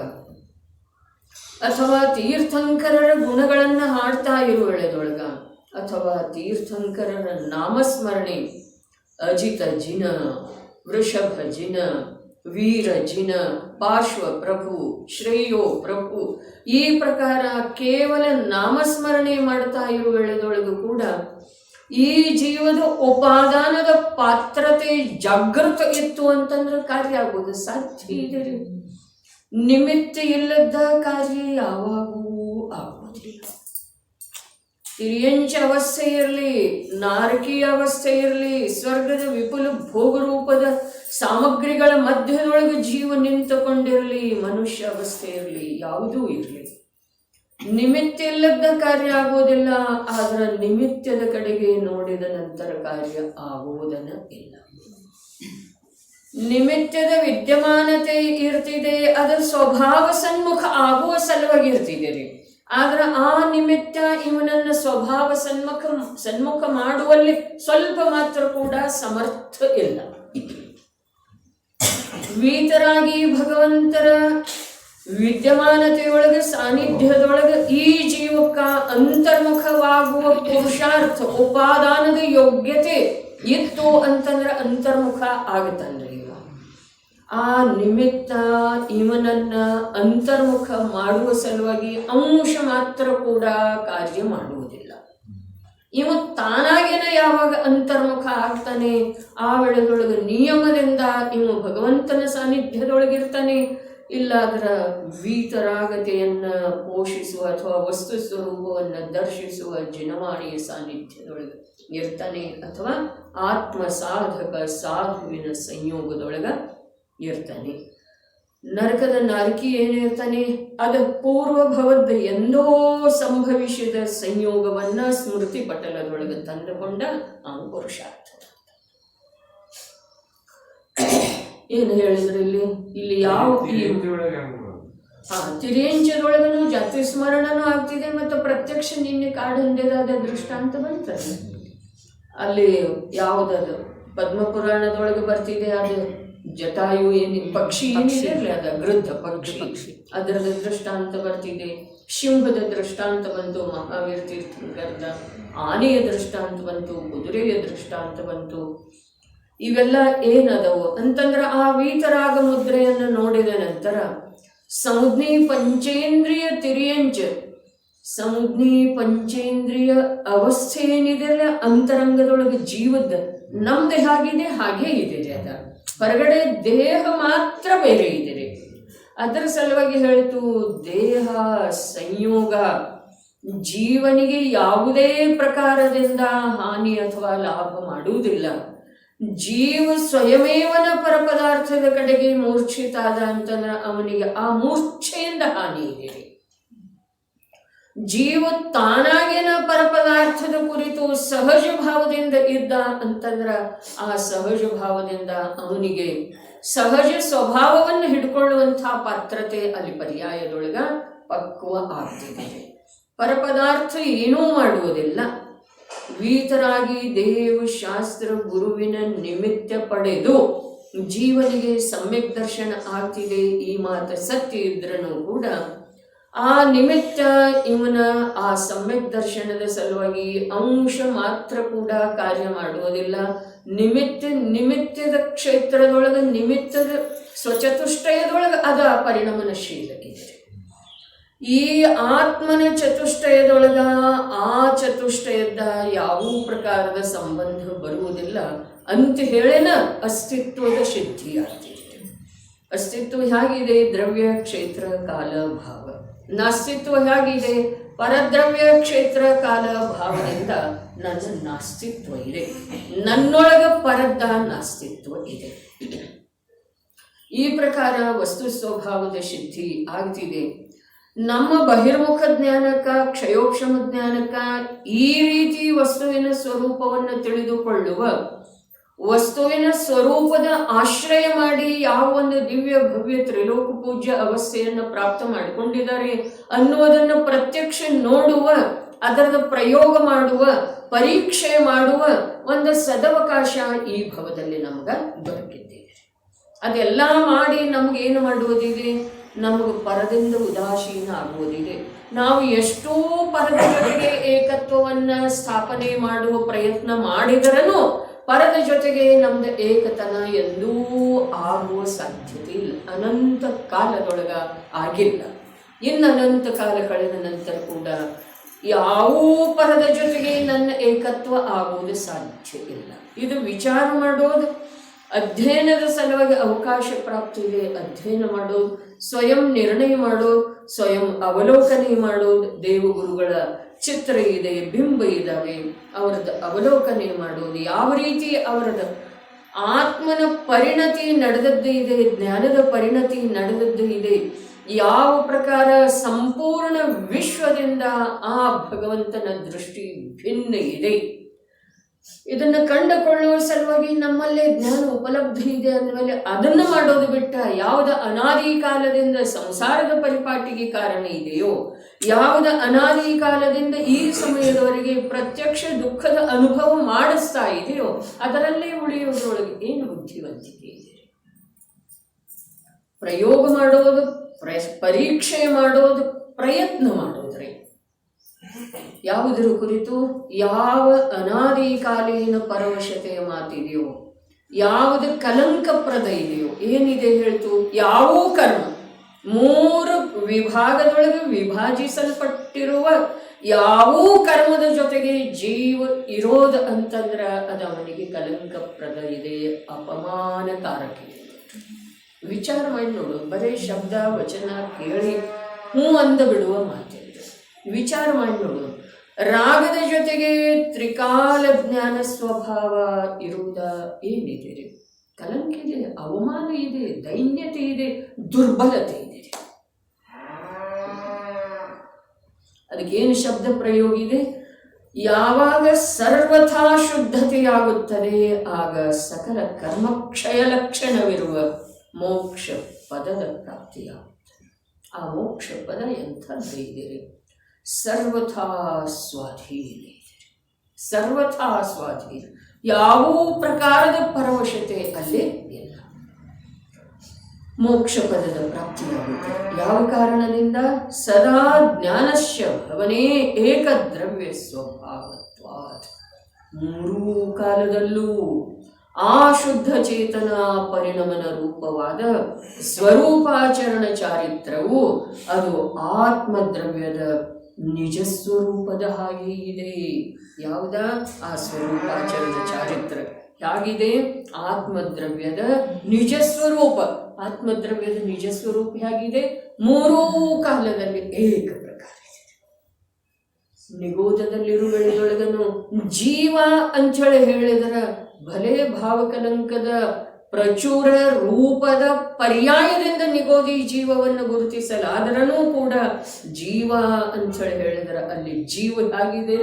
ಅಥವಾ ತೀರ್ಥಂಕರರ ಗುಣಗಳನ್ನ ಹಾಡ್ತಾ ಇರುವ ವೇಳೆದೊಳಗ ಅಥವಾ ತೀರ್ಥಂಕರರ ನಾಮಸ್ಮರಣೆ, ಅಜಿತ ಜಿನ, ವೃಷಭ ಜಿನ, ವೀರ ಜಿನ, ಪಾರ್ಶ್ವ ಪ್ರಭು, ಶ್ರೇಯೋ ಪ್ರಭು, ಈ ಪ್ರಕಾರ ಕೇವಲ ನಾಮಸ್ಮರಣೆ ಮಾಡ್ತಾ ಇರುವ ವೇಳೆದೊಳಗೂ ಕೂಡ ಈ ಜೀವದ ಉಪಾದಾನದ ಪಾತ್ರತೆ ಜಾಗೃತ ಇತ್ತು ಅಂತಂದ್ರೆ ಕಾರ್ಯ ಆಗೋದು ಸಾಧ್ಯ ಇದೆ. ನಿಮಿತ್ತ ಇಲ್ಲದ ಕಾರ್ಯ ಯಾವಾಗೂ ಆಗೋದಿಲ್ಲ. ತಿರಿಯಂಚ ಅವಸ್ಥೆ ಇರಲಿ, ನಾರಕೀಯ ಅವಸ್ಥೆ ಇರಲಿ, ಸ್ವರ್ಗದ ವಿಪುಲ ಭೋಗರೂಪದ ಸಾಮಗ್ರಿಗಳ ಮಧ್ಯದೊಳಗೆ ಜೀವ ನಿಂತುಕೊಂಡಿರಲಿ, ಮನುಷ್ಯ ಅವಸ್ಥೆ ಇರಲಿ, ಯಾವುದೂ ಇರಲಿ, ನಿಮಿತ್ತ ಇಲ್ಲದ ಕಾರ್ಯ ಆಗೋದಿಲ್ಲ. ಆದ್ರೆ ನಿಮಿತ್ತದ ಕಡೆಗೆ ನೋಡಿದ ನಂತರ ಕಾರ್ಯ ಆಗುವುದನ್ನ ಇಲ್ಲ. ನಿಮಿತ್ತದ ವಿದ್ಯಮಾನತೆ ಇರ್ತಿದೆ, ಅದರ ಸ್ವಭಾವ ಸನ್ಮುಖ ಆಗುವ ಸಲುವಾಗಿ ಇರ್ತಿದೆ ರೀ. ಆದ್ರೆ ಆ ನಿಮಿತ್ತ ಇವನನ್ನ ಸ್ವಭಾವ ಸನ್ಮುಖ ಮಾಡುವಲ್ಲಿ ಸ್ವಲ್ಪ ಮಾತ್ರ ಕೂಡ ಸಮರ್ಥ ಇಲ್ಲ. ವೀತರಾಗಿ ಭಗವಂತರ ವಿದ್ಯಮಾನತೆಯೊಳಗೆ ಸಾನ್ನಿಧ್ಯದೊಳಗೆ ಈ ಜೀವಕ್ಕ ಅಂತರ್ಮುಖವಾಗುವ ಪುರುಷಾರ್ಥ ಉಪಾದಾನದ ಯೋಗ್ಯತೆ ಇತ್ತು ಅಂತಂದ್ರೆ ಅಂತರ್ಮುಖ ಆಗತ್ತನ್ರಿ. ಆ ನಿಮಿತ್ತ ಇವನನ್ನ ಅಂತರ್ಮುಖ ಮಾಡುವ ಸಲುವಾಗಿ ಅಂಶ ಮಾತ್ರ ಕೂಡ ಕಾರ್ಯ ಮಾಡುವುದಿಲ್ಲ. ಇವ ತಾನಾಗೇನ ಯಾವಾಗ ಅಂತರ್ಮುಖ ಆಗ್ತಾನೆ, ಆ ವೇಳೆದೊಳಗೆ ನಿಯಮದಿಂದ ಇವ ಭಗವಂತನ ಸಾನ್ನಿಧ್ಯದೊಳಗಿರ್ತಾನೆ. ಇಲ್ಲಾದ್ರ ವೀತರಾಗತೆಯನ್ನ ಪೋಷಿಸುವ ಅಥವಾ ವಸ್ತು ಸ್ವರೂಪವನ್ನು ದರ್ಶಿಸುವ ಜಿನವಾಣಿಯ ಸಾನ್ನಿಧ್ಯದೊಳಗೆ ಇರ್ತಾನೆ, ಅಥವಾ ಆತ್ಮ ಸಾಧಕ ಸಾಧುವಿನ ಸಂಯೋಗದೊಳಗ ಇರ್ತಾನೆ. ನರಕದ ನಾರಕಿ ಏನಿರ್ತಾನೆ, ಅದ ಪೂರ್ವಭವದ ಎಂದೋ ಸಂಭವಿಸಿದ ಸಂಯೋಗವನ್ನ ಸ್ಮೃತಿ ಪಟಲದೊಳಗೆ ತಂದುಕೊಂಡ ಅವನು ಪುರುಷಾರ್ಥ. ಏನು ಹೇಳಿದ್ರೆ ಇಲ್ಲಿ ಯಾವ ತಿರಿಯಂಚದೊಳಗನು ಜಾತಿ ಸ್ಮರಣನೂ ಆಗ್ತಿದೆ ಮತ್ತು ಪ್ರತ್ಯಕ್ಷ ನಿನ್ನೆ ಕಾಡಂದೇದಾದ ದೃಷ್ಟಾಂತ ಬರ್ತದೆ. ಅಲ್ಲಿ ಯಾವುದದು ಪದ್ಮಪುರಾಣದೊಳಗೆ ಬರ್ತಿದೆ, ಅದು ಜಟಾಯು ಪಕ್ಷಿ ಏನಿದೆ ಅದ ಗೃದ್ಧ ಪಕ್ಷಿ, ಅದರದ ದೃಷ್ಟಾಂತ ಬರ್ತಿದೆ. ಸಿಂಹದ ದೃಷ್ಟಾಂತ ಬಂತು, ಮಹಾವೀರ ತೀರ್ಥಂಕರದ ಆನೆಯ ದೃಷ್ಟಾಂತ ಬಂತು, ಕುದುರೆಯ ದೃಷ್ಟಾಂತ ಬಂತು. ಇವೆಲ್ಲ ಏನದವು ಅಂತಂದ್ರೆ ಆ ವೀತರಾಗ ಮುದ್ರೆಯನ್ನು ನೋಡಿದ ನಂತರ ಸಂಜ್ಞಿ ಪಂಚೇಂದ್ರಿಯ ತಿರಿಯಂಚ, ಸಂಜ್ಞಿ ಪಂಚೇಂದ್ರಿಯ ಅವಸ್ಥೆ ಏನಿದೆಯಲ್ಲ ಅಂತರಂಗದೊಳಗೆ ಜೀವದ ನಮ್ದು ಹೇಗಿದೆ ಹಾಗೇ ಇದೆ. ಅದ ಹೊರಗಡೆ ದೇಹ ಮಾತ್ರ ಬೇರೆ ಇದೆ. ಅದರ ಸಲುವಾಗಿ ಹೇಳಿತು, ದೇಹ ಸಂಯೋಗ ಜೀವನಿಗೆ ಯಾವುದೇ ಪ್ರಕಾರದಿಂದ ಹಾನಿ ಅಥವಾ ಲಾಭ ಮಾಡುವುದಿಲ್ಲ. ಜೀವ ಸ್ವಯಮೇವನ ಪರಪದಾರ್ಥದ ಕಡೆಗೆ ಮೂರ್ಛಿತಾದ ಅಂತಂದ್ರೆ ಅವನಿಗೆ ಆ ಮೂರ್ಛೆಯಿಂದ ಹಾನಿ ಇದೆ. ಜೀವ ತಾನಾಗೇನ ಪರಪದಾರ್ಥದ ಕುರಿತು ಸಹಜ ಭಾವದಿಂದ ಇದ್ದ ಅಂತಂದ್ರ ಆ ಸಹಜ ಭಾವದಿಂದ ಅವನಿಗೆ ಸಹಜ ಸ್ವಭಾವವನ್ನು ಹಿಡ್ಕೊಳ್ಳುವಂತಹ ಪಾತ್ರತೆ ಅಲ್ಲಿ ಪರ್ಯಾಯದೊಳಗ ಪಕ್ವ ಆಗ್ತಿದೆ. ಪರಪದಾರ್ಥ ಏನೂ ಮಾಡುವುದಿಲ್ಲ. ವೀತರಾಗಿ ದೇವ ಶಾಸ್ತ್ರ ಗುರುವಿನ ನಿಮಿತ್ತ ಪಡೆದು ಜೀವನಿಗೆ ಸಮ್ಯಕ್ ದರ್ಶನ ಆಗ್ತಿದೆ. ಈ ಮಾತು ಸತ್ಯ ಇದ್ರೂ ಕೂಡ ಆ ನಿಮಿತ್ತ ಇವನ ಆ ಸಮ್ಯಕ್ ದರ್ಶನದ ಸಲುವಾಗಿ ಅಂಶ ಮಾತ್ರ ಕೂಡ ಕಾರ್ಯ ಮಾಡುವುದಿಲ್ಲ. ನಿಮಿತ್ತದ ಕ್ಷೇತ್ರದೊಳಗೆ ನಿಮಿತ್ತದ ಸ್ವಚತುಷ್ಟಯದೊಳಗೆ ಅದ ಪರಿಣಮನಶೀಲ ಇದೆ. ಈ ಆತ್ಮನ ಚತುಷ್ಟಯದೊಳಗ ಆ ಚತುಷ್ಟಯದ ಯಾವ ಪ್ರಕಾರದ ಸಂಬಂಧ ಬರುವುದಿಲ್ಲ ಅಂತ ಹೇಳೇನ ಅಸ್ತಿತ್ವದ ಸಿದ್ಧಿಯಾಗ್ತಿದೆ. ಅಸ್ತಿತ್ವ ಹೇಗಿದೆ? ದ್ರವ್ಯ ಕ್ಷೇತ್ರ ಕಾಲ ಭಾವ. ನಾಸ್ತಿತ್ವ ಹೇಗಿದೆ? ಪರದ್ರವ್ಯ ಕ್ಷೇತ್ರ ಕಾಲ ಭಾವದಿಂದ ನನ್ನ ನಾಸ್ತಿತ್ವ ಇದೆ, ನನ್ನೊಳಗ ಪರದ್ದ ನಾಸ್ತಿತ್ವ ಇದೆ. ಈ ಪ್ರಕಾರ ವಸ್ತು ಸ್ವಭಾವದ ಸಿದ್ಧಿ ಆಗ್ತಿದೆ. ನಮ್ಮ ಬಹಿರ್ಮುಖ ಜ್ಞಾನಕ್ಕ, ಕ್ಷಯೋಕ್ಷಮ ಜ್ಞಾನಕ್ಕ ಈ ರೀತಿ ವಸ್ತುವಿನ ಸ್ವರೂಪವನ್ನು ತಿಳಿದುಕೊಳ್ಳುವ, ವಸ್ತುವಿನ ಸ್ವರೂಪದ ಆಶ್ರಯ ಮಾಡಿ ಯಾವ ಒಂದು ದಿವ್ಯ ಭವ್ಯ ತ್ರಿಲೋಕ ಪೂಜ್ಯ ಅವಸ್ಥೆಯನ್ನು ಪ್ರಾಪ್ತ ಮಾಡಿಕೊಂಡಿದ್ದಾರೆ ಅನ್ನುವುದನ್ನು ಪ್ರತ್ಯಕ್ಷ ನೋಡುವ, ಅದರದ ಪ್ರಯೋಗ ಮಾಡುವ, ಪರೀಕ್ಷೆ ಮಾಡುವ ಒಂದು ಸದವಕಾಶ ಈ ಭವದಲ್ಲಿ ನಮ್ಗೆ ದೊರಕಿದ್ದೇವೆ. ಅದೆಲ್ಲ ಮಾಡಿ ನಮ್ಗೇನು ಮಾಡುವುದಿದೆ? ನಮಗೆ ಪರದಿಂದ ಉದಾಸೀನ ಆಗುವುದಿದೆ. ನಾವು ಎಷ್ಟೋ ಪರದ ಜೊತೆಗೆ ಏಕತ್ವವನ್ನು ಸ್ಥಾಪನೆ ಮಾಡುವ ಪ್ರಯತ್ನ ಮಾಡಿದರನು ಪರದ ಜೊತೆಗೆ ನಮ್ದು ಏಕತನ ಎಂದೂ ಆಗುವ ಸಾಧ್ಯತೆ ಇಲ್ಲ. ಅನಂತ ಕಾಲದೊಳಗ ಆಗಿಲ್ಲ. ಇನ್ನು ಅನಂತ ಕಾಲ ಕಳೆದ ನಂತರ ಕೂಡ ಯಾವ ಪರದ ಜೊತೆಗೆ ನನ್ನ ಏಕತ್ವ ಆಗುವುದು ಸಾಧ್ಯ ಇಲ್ಲ. ಇದು ವಿಚಾರ ಮಾಡೋದು, ಅಧ್ಯಯನದ ಸಲುವಾಗಿ ಅವಕಾಶ ಪ್ರಾಪ್ತಿ ಇದೆ. ಅಧ್ಯಯನ ಮಾಡೋದು, ಸ್ವಯಂ ನಿರ್ಣಯ ಮಾಡೋದು, ಸ್ವಯಂ ಅವಲೋಕನೆ ಮಾಡೋದು. ದೇವಗುರುಗಳ ಚಿತ್ರ ಇದೆ, ಬಿಂಬ ಇದ್ದಾವೆ, ಅವರದ್ದು ಅವಲೋಕನೆ ಮಾಡೋದು, ಯಾವ ರೀತಿ ಅವರದ ಆತ್ಮನ ಪರಿಣತಿ ನಡೆದದ್ದು ಇದೆ, ಜ್ಞಾನದ ಪರಿಣತಿ ನಡೆದದ್ದು ಇದೆ, ಯಾವ ಪ್ರಕಾರ ಸಂಪೂರ್ಣ ವಿಶ್ವದಿಂದ ಆ ಭಗವಂತನ ದೃಷ್ಟಿ ಭಿನ್ನ ಇದೆ. ಇದನ್ನು ಕಂಡುಕೊಳ್ಳುವ ಸಲುವಾಗಿ ನಮ್ಮಲ್ಲೇ ಜ್ಞಾನ ಉಪಲಬ್ಧಿ ಇದೆ ಅಂದಮೇಲೆ ಅದನ್ನು ಮಾಡೋದು ಬಿಟ್ಟ, ಯಾವುದ ಅನಾದಿ ಕಾಲದಿಂದ ಸಂಸಾರದ ಪರಿಪಾಟಿಗೆ ಕಾರಣ ಇದೆಯೋ, ಯಾವುದ ಅನಾದಿ ಕಾಲದಿಂದ ಈ ಸಮಯದವರೆಗೆ ಪ್ರತ್ಯಕ್ಷ ದುಃಖದ ಅನುಭವ ಮಾಡಿಸ್ತಾ ಇದೆಯೋ ಅದರಲ್ಲೇ ಉಳಿಯೋದ್ರೊಳಗೆ ಏನು ಬುದ್ಧಿವಂತಿಕೆ ಇದೆ? ಪ್ರಯೋಗ ಮಾಡೋದು, ಪರೀಕ್ಷೆ ಮಾಡೋದು, ಪ್ರಯತ್ನ ಮಾಡೋದ್ರಿ ಯಾವುದರ ಕುರಿತು? ಯಾವ ಅನಾದಿ ಕಾಲೀನ ಪರವಶತೆಯ ಮಾತಿದೆಯೋ, ಯಾವುದು ಕಲಂಕಪ್ರದ ಇದೆಯೋ, ಏನಿದೆ ಹೇಳ್ತು? ಯಾವ ಕರ್ಮ 3 ವಿಭಾಗದೊಳಗೆ ವಿಭಾಜಿಸಲ್ಪಟ್ಟಿರುವ ಯಾವ ಕರ್ಮದ ಜೊತೆಗೆ ಜೀವ ಇರೋದು ಅಂತಂದ್ರೆ ಅದು ಅವನಿಗೆ ಕಲಂಕಪ್ರದ ಇದೆ, ಅಪಮಾನಕಾರಕ ಇದೆ. ವಿಚಾರ ಮಾಡಿ ನೋಡು. ಬರೀ ಶಬ್ದ ವಚನ ಕೇಳಿ ಅಂದ ಬಿಡುವ ಮಾತಿದೆ. ವಿಚಾರ ಮಾಡಿ ನೋಡು. ರಾಗದ ಜೊತೆಗೆ ತ್ರಿಕಾಲ ಜ್ಞಾನ ಸ್ವಭಾವ ಇರುವುದ ಏನಿದೆ? ಕಲಂಕ ಇದೆ, ಅವಮಾನ ಇದೆ, ದೈನ್ಯತೆ ಇದೆ, ದುರ್ಬಲತೆ ಇದೆ. ಅದಕ್ಕೇನು ಶಬ್ದ ಪ್ರಯೋಗ ಇದೆ? ಯಾವಾಗ ಸರ್ವಥಾ ಶುದ್ಧತೆಯಾಗುತ್ತದೆ ಆಗ ಸಕಲ ಕರ್ಮಕ್ಷಯ ಲಕ್ಷಣವಿರುವ ಮೋಕ್ಷ ಪದದ ಪ್ರಾಪ್ತಿಯಾಗುತ್ತದೆ. ಆ ಮೋಕ್ಷ ಪದ ಎಂಥದ್ದು ಇದೆ? ಸರ್ವಥಾ ಸ್ವಾಧೀನ ಇದೆ. ಸರ್ವಥಾ ಸ್ವಾಧೀನ, ಯಾವ ಪ್ರಕಾರದ ಪರವಶತೆ ಅಲ್ಲಿ ಇಲ್ಲ. ಮೋಕ್ಷ ಪದದ ಪ್ರಾಪ್ತಿಯಾಗುತ್ತದೆ. ಯಾವ ಕಾರಣದಿಂದ? ಸದಾ ಜ್ಞಾನಶ್ಯ ಭವನೇ ಏಕದ್ರವ್ಯ ಸ್ವಭಾವತ್ವಾತ್. 3 ಕಾಲದಲ್ಲೂ ಆ ಶುದ್ಧ ಚೇತನ ಪರಿಣಮನ ರೂಪವಾದ ಸ್ವರೂಪಾಚರಣ ಚಾರಿತ್ರವು ಅದು ಆತ್ಮದ್ರವ್ಯದ ನಿಜ ಸ್ವರೂಪದ ಹಾಗೆ ಇದೆ. ಯಾವುದ? ಆ ಸ್ವರೂಪಾಚರಣ ಚಾರಿತ್ರ ಹೇಗಿದೆ? ಆತ್ಮದ್ರವ್ಯದ ನಿಜ ಸ್ವರೂಪ. ಆತ್ಮದ್ರವ್ಯದ ನಿಜ ಸ್ವರೂಪ ಹೇಗಿದೆ? 3 ಕಾಲದಲ್ಲಿ ಏಕ ಪ್ರಕಾರ ಇದೆ. ನಿಗೋಧದಲ್ಲಿರುವೊಳಗನು ಜೀವ ಅಂಚಳೆ ಹೇಳಿದರ ಭಲೆ ಭಾವಕಲಂಕದ ಪ್ರಚುರ ರೂಪದ ಪರ್ಯಾಯದಿಂದ ನಿಗೋದಿ ಜೀವವನ್ನು ಗುರುತಿಸಲಾದರನೂ ಕೂಡ ಜೀವ ಅಂಥೇಳಿ ಹೇಳಿದರೆ ಅಲ್ಲಿ ಜೀವ ಆಗಿದೆ.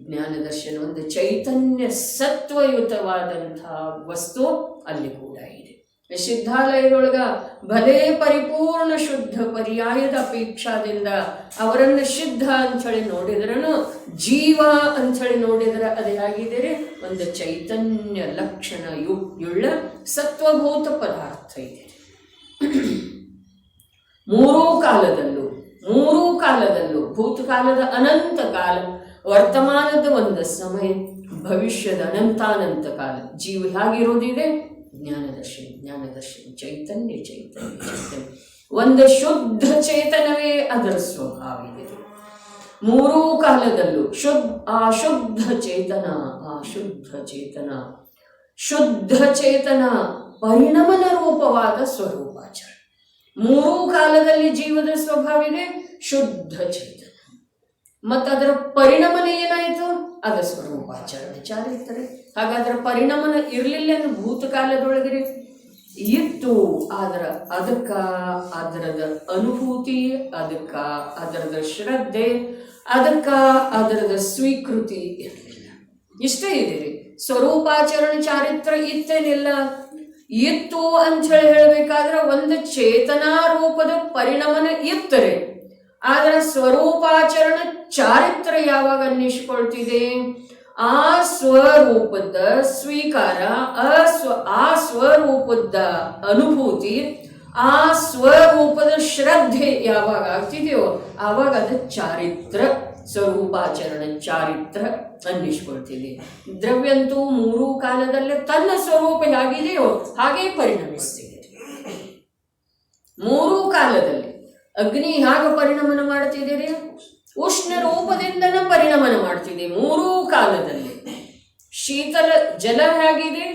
ಜ್ಞಾನದರ್ಶನ ಒಂದು ಚೈತನ್ಯ ಸತ್ವಯುತವಾದಂತಹ ವಸ್ತು ಅಲ್ಲಿ ಕೂಡ ಇದೆ. ಸಿದ್ಧಾಲಯದೊಳಗ ಭಲೇ ಪರಿಪೂರ್ಣ ಶುದ್ಧ ಪರ್ಯಾಯದ ಅಪೇಕ್ಷಾದಿಂದ ಅವರನ್ನು ಸಿದ್ಧ ಅಂಥೇಳಿ ನೋಡಿದ್ರೂ ಜೀವ ಅಂಥೇಳಿ ನೋಡಿದರೆ ಅದೇನಾಗಿದೆ? ಒಂದು ಚೈತನ್ಯ ಲಕ್ಷಣ ಯುಳ್ಳ ಸತ್ವಭೂತ ಪದಾರ್ಥ ಇದೆ. 3 ಕಾಲದಲ್ಲೂ ಮೂರೂ ಕಾಲದಲ್ಲೂ, ಭೂತಕಾಲದ ಅನಂತ ಕಾಲ, ವರ್ತಮಾನದ ಒಂದು ಸಮಯ, ಭವಿಷ್ಯದ ಅನಂತಾನಂತ ಕಾಲ ಜೀವ ಹೇಗಿರೋದಿದೆ? ಜ್ಞಾನದರ್ಶನ ಚೈತನ್ಯ ಚೈತನ್ಯ ಚೈತನ್ಯ, ಒಂದು ಶುದ್ಧ ಚೇತನವೇ ಅದರ ಸ್ವಭಾವ ಇದೆ. ಮೂರೂ ಕಾಲದಲ್ಲೂ ಶುದ್ಧ ಚೇತನ ಶುದ್ಧ ಚೇತನ ಪರಿಣಮನ ರೂಪವಾದ ಸ್ವರೂಪಾಚರಣೆ. ಮೂರೂ ಕಾಲದಲ್ಲಿ ಜೀವದ ಸ್ವಭಾವ ಇದೆ ಶುದ್ಧ ಚೇತನ. ಮತ್ತು ಅದರ ಪರಿಣಮನ ಏನಾಯಿತು? ಅದ ಸ್ವರೂಪಾಚರಣೆ ಚಾರಿತ್ರೆ. ಹಾಗಾದ್ರೆ ಪರಿಣಮನ ಇರಲಿಲ್ಲ ಭೂತಕಾಲದೊಳಗಡೆ ಇತ್ತು. ಅದರದ ಅನುಭೂತಿ, ಅದರದ ಶ್ರದ್ಧೆ, ಅದರದ ಸ್ವೀಕೃತಿ ಇರಲಿಲ್ಲ. ಇಷ್ಟೇ ಇದೆ ರೀ. ಸ್ವರೂಪಾಚರಣೆ ಚಾರಿತ್ರ ಇತ್ತೇನಿಲ್ಲ. ಇತ್ತು ಅಂತ ಹೇಳಬೇಕಾದ್ರೆ ಒಂದು ಚೇತನಾ ರೂಪದ ಪರಿಣಮನ ಇತ್ತರೆ. ಆದ್ರೆ ಸ್ವರೂಪಾಚರಣ ಚಾರಿತ್ರ ಯಾವಾಗ ಅನ್ನಿಸ್ಕೊಳ್ತಿದೆ? ಆ ಸ್ವರೂಪದ ಸ್ವೀಕಾರ, ಆ ಸ್ವರೂಪದ ಅನುಭೂತಿ, ಆ ಸ್ವರೂಪದ ಶ್ರದ್ಧೆ ಯಾವಾಗ ಆಗ್ತಿದೆಯೋ ಆವಾಗ ಅದು ಚಾರಿತ್ರ, ಸ್ವರೂಪಾಚರಣ ಚಾರಿತ್ರ ಅನ್ನಿಸ್ಕೊಳ್ತಿದೆ. ದ್ರವ್ಯಂತೂ ಮೂರೂ ಕಾಲದಲ್ಲೇ ತನ್ನ ಸ್ವರೂಪ ಹೇಗಿದೆಯೋ ಹಾಗೆ ಪರಿಣಮಿಸ್ತಿದೆ. ಮೂರೂ ಕಾಲದಲ್ಲಿ ಅಗ್ನಿ ಹೇಗೆ ಪರಿಣಮನ ಮಾಡ್ತಿದ್ದೀರಿ? ಉಷ್ಣ ರೂಪದಿಂದನ ಪರಿಣಮನ ಮಾಡ್ತಿದೆ ಮೂರೂ ಕಾಲದಲ್ಲಿ. ಶೀತಲ ಜಲ ಹೇಗಿದೆ?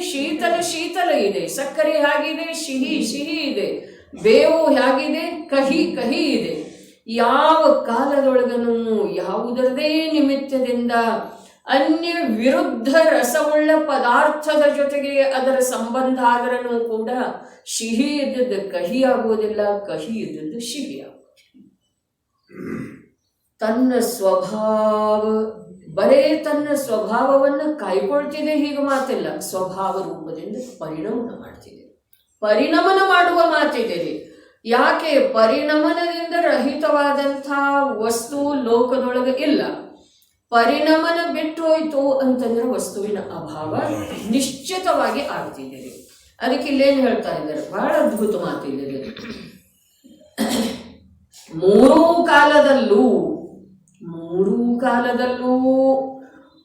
ಶೀತಲ ಇದೆ. ಸಕ್ಕರೆ ಹೇಗಿದೆ? ಸಿಹಿ ಇದೆ. ಬೇವು ಹೇಗಿದೆ? ಕಹಿ ಇದೆ. ಯಾವ ಕಾಲದೊಳಗನು ಯಾವುದರದೇ ನಿಮಿತ್ತದಿಂದ ಅನ್ಯ ವಿರುದ್ಧ ರಸವುಳ್ಳ ಪದಾರ್ಥದ ಜೊತೆಗೆ ಅದರ ಸಂಬಂಧ ಆದ್ರೂ ಕೂಡ ಸಿಹಿ ಇದ್ದದ್ದು ಕಹಿ ಆಗುವುದಿಲ್ಲ, ಕಹಿ ಇದ್ದದ್ದು ಸಿಹಿ ಆಗುವುದಿಲ್ಲ. ತನ್ನ ಸ್ವಭಾವ, ಬರೇ ತನ್ನ ಸ್ವಭಾವವನ್ನು ಕಾಯ್ಕೊಳ್ತಿದೆ ಹೀಗೆ ಮಾತಿಲ್ಲ. ಸ್ವಭಾವ ರೂಪದಿಂದ ಪರಿಣಮನ ಮಾಡ್ತಿದೆ. ಪರಿಣಮನ ಮಾಡುವ ಮಾತಿದೆ. ಯಾಕೆ? ಪರಿಣಮನದಿಂದ ರಹಿತವಾದಂಥ ವಸ್ತು ಲೋಕದೊಳಗೆ ಇಲ್ಲ. ಪರಿಣಮನ ಬಿಟ್ಟು ಹೋಯ್ತು ಅಂತಂದ್ರೆ ವಸ್ತುವಿನ ಅಭಾವ ನಿಶ್ಚಿತವಾಗಿ ಆಗ್ತಿದೆ. ಅದಕ್ಕೆ ಇಲ್ಲೇನು ಹೇಳ್ತಾ ಇದ್ದಾರೆ? ಬಹಳ ಅದ್ಭುತ ಮಾತಿದೆ. ಮೂರೂ ಕಾಲದಲ್ಲೂ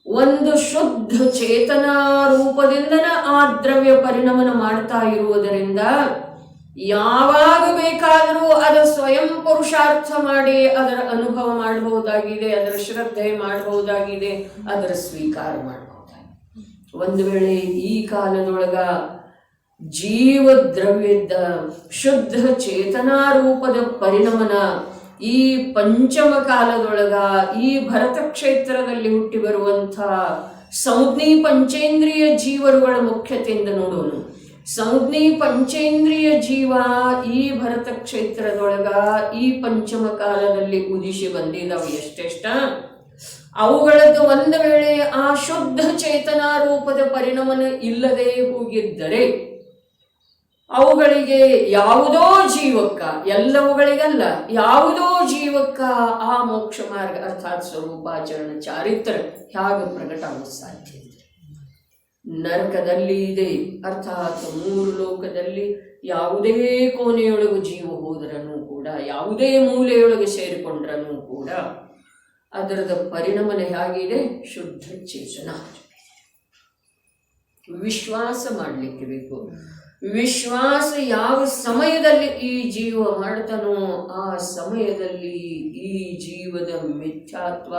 ಒಂದು ಶುದ್ಧ ಚೇತನ ರೂಪದಿಂದನ ಆ ದ್ರವ್ಯ ಪರಿಣಮನ ಮಾಡ್ತಾ ಇರುವುದರಿಂದ ಯಾವಾಗ ಬೇಕಾದರೂ ಅದರ ಸ್ವಯಂ ಪುರುಷಾರ್ಥ ಮಾಡಿ ಅದರ ಅನುಭವ ಮಾಡಬಹುದಾಗಿದೆ, ಅದರ ಶ್ರದ್ಧೆ ಮಾಡಬಹುದಾಗಿದೆ, ಅದರ ಸ್ವೀಕಾರ ಮಾಡಬಹುದಾಗಿದೆ. ಒಂದು ವೇಳೆ ಈ ಕಾಲದೊಳಗ ಜೀವ ದ್ರವ್ಯದ ಶುದ್ಧ ಚೇತನಾ ರೂಪದ ಪರಿಣಮನ ಈ ಪಂಚಮ ಕಾಲದೊಳಗ ಈ ಭರತ ಕ್ಷೇತ್ರದಲ್ಲಿ ಹುಟ್ಟಿ ಬರುವಂಥ ಸಂಜ್ಞಿ ಪಂಚೇಂದ್ರಿಯ ಜೀವರುಗಳ ಮುಖ್ಯತೆಯಿಂದ ನೋಡೋಣ. ಸಂಜ್ಞಿ ಪಂಚೇಂದ್ರಿಯ ಜೀವ ಈ ಭರತ ಕ್ಷೇತ್ರದೊಳಗ ಈ ಪಂಚಮ ಕಾಲದಲ್ಲಿ ಉದಿಸಿ ಬಂದಿದ್ದಾವೆ. ಎಷ್ಟೆಷ್ಟ ಅವುಗಳದ್ದು ಒಂದು ವೇಳೆ ಆ ಶುದ್ಧ ಚೇತನಾ ರೂಪದ ಪರಿಣಮನ ಇಲ್ಲದೆ ಹೋಗಿದ್ದರೆ ಅವುಗಳಿಗೆ ಯಾವುದೋ ಜೀವಕ್ಕ, ಎಲ್ಲವುಗಳಿಗಲ್ಲ, ಯಾವುದೋ ಜೀವಕ್ಕ ಆ ಮೋಕ್ಷ ಮಾರ್ಗ ಅರ್ಥಾತ್ ಸ್ವರೂಪಾಚರಣ ಚಾರಿತ್ರ ಹೇಗೆ ಪ್ರಕಟ ಆಗಲು ಸಾಧ್ಯ ಇದೆ? ನರಕದಲ್ಲಿ ಇದೆ, ಅರ್ಥಾತ್ ಮೂರು ಲೋಕದಲ್ಲಿ ಯಾವುದೇ ಕೋಣೆಯೊಳಗೂ ಜೀವ ಹೋದ್ರೂ ಕೂಡ, ಯಾವುದೇ ಮೂಲೆಯೊಳಗೆ ಸೇರಿಕೊಂಡ್ರೂ ಕೂಡ ಅದರದ ಪರಿಣಮನ ಹೇಗಿದೆ? ಶುದ್ಧ ಚೇತನ. ವಿಶ್ವಾಸ ಮಾಡಲಿಕ್ಕೆ ಬೇಕು. ವಿಶ್ವಾಸ ಯಾವ ಸಮಯದಲ್ಲಿ ಈ ಜೀವ ಮಾಡ್ತಾನೋ ಆ ಸಮಯದಲ್ಲಿ ಈ ಜೀವದ ಮಿಥ್ಯಾತ್ವ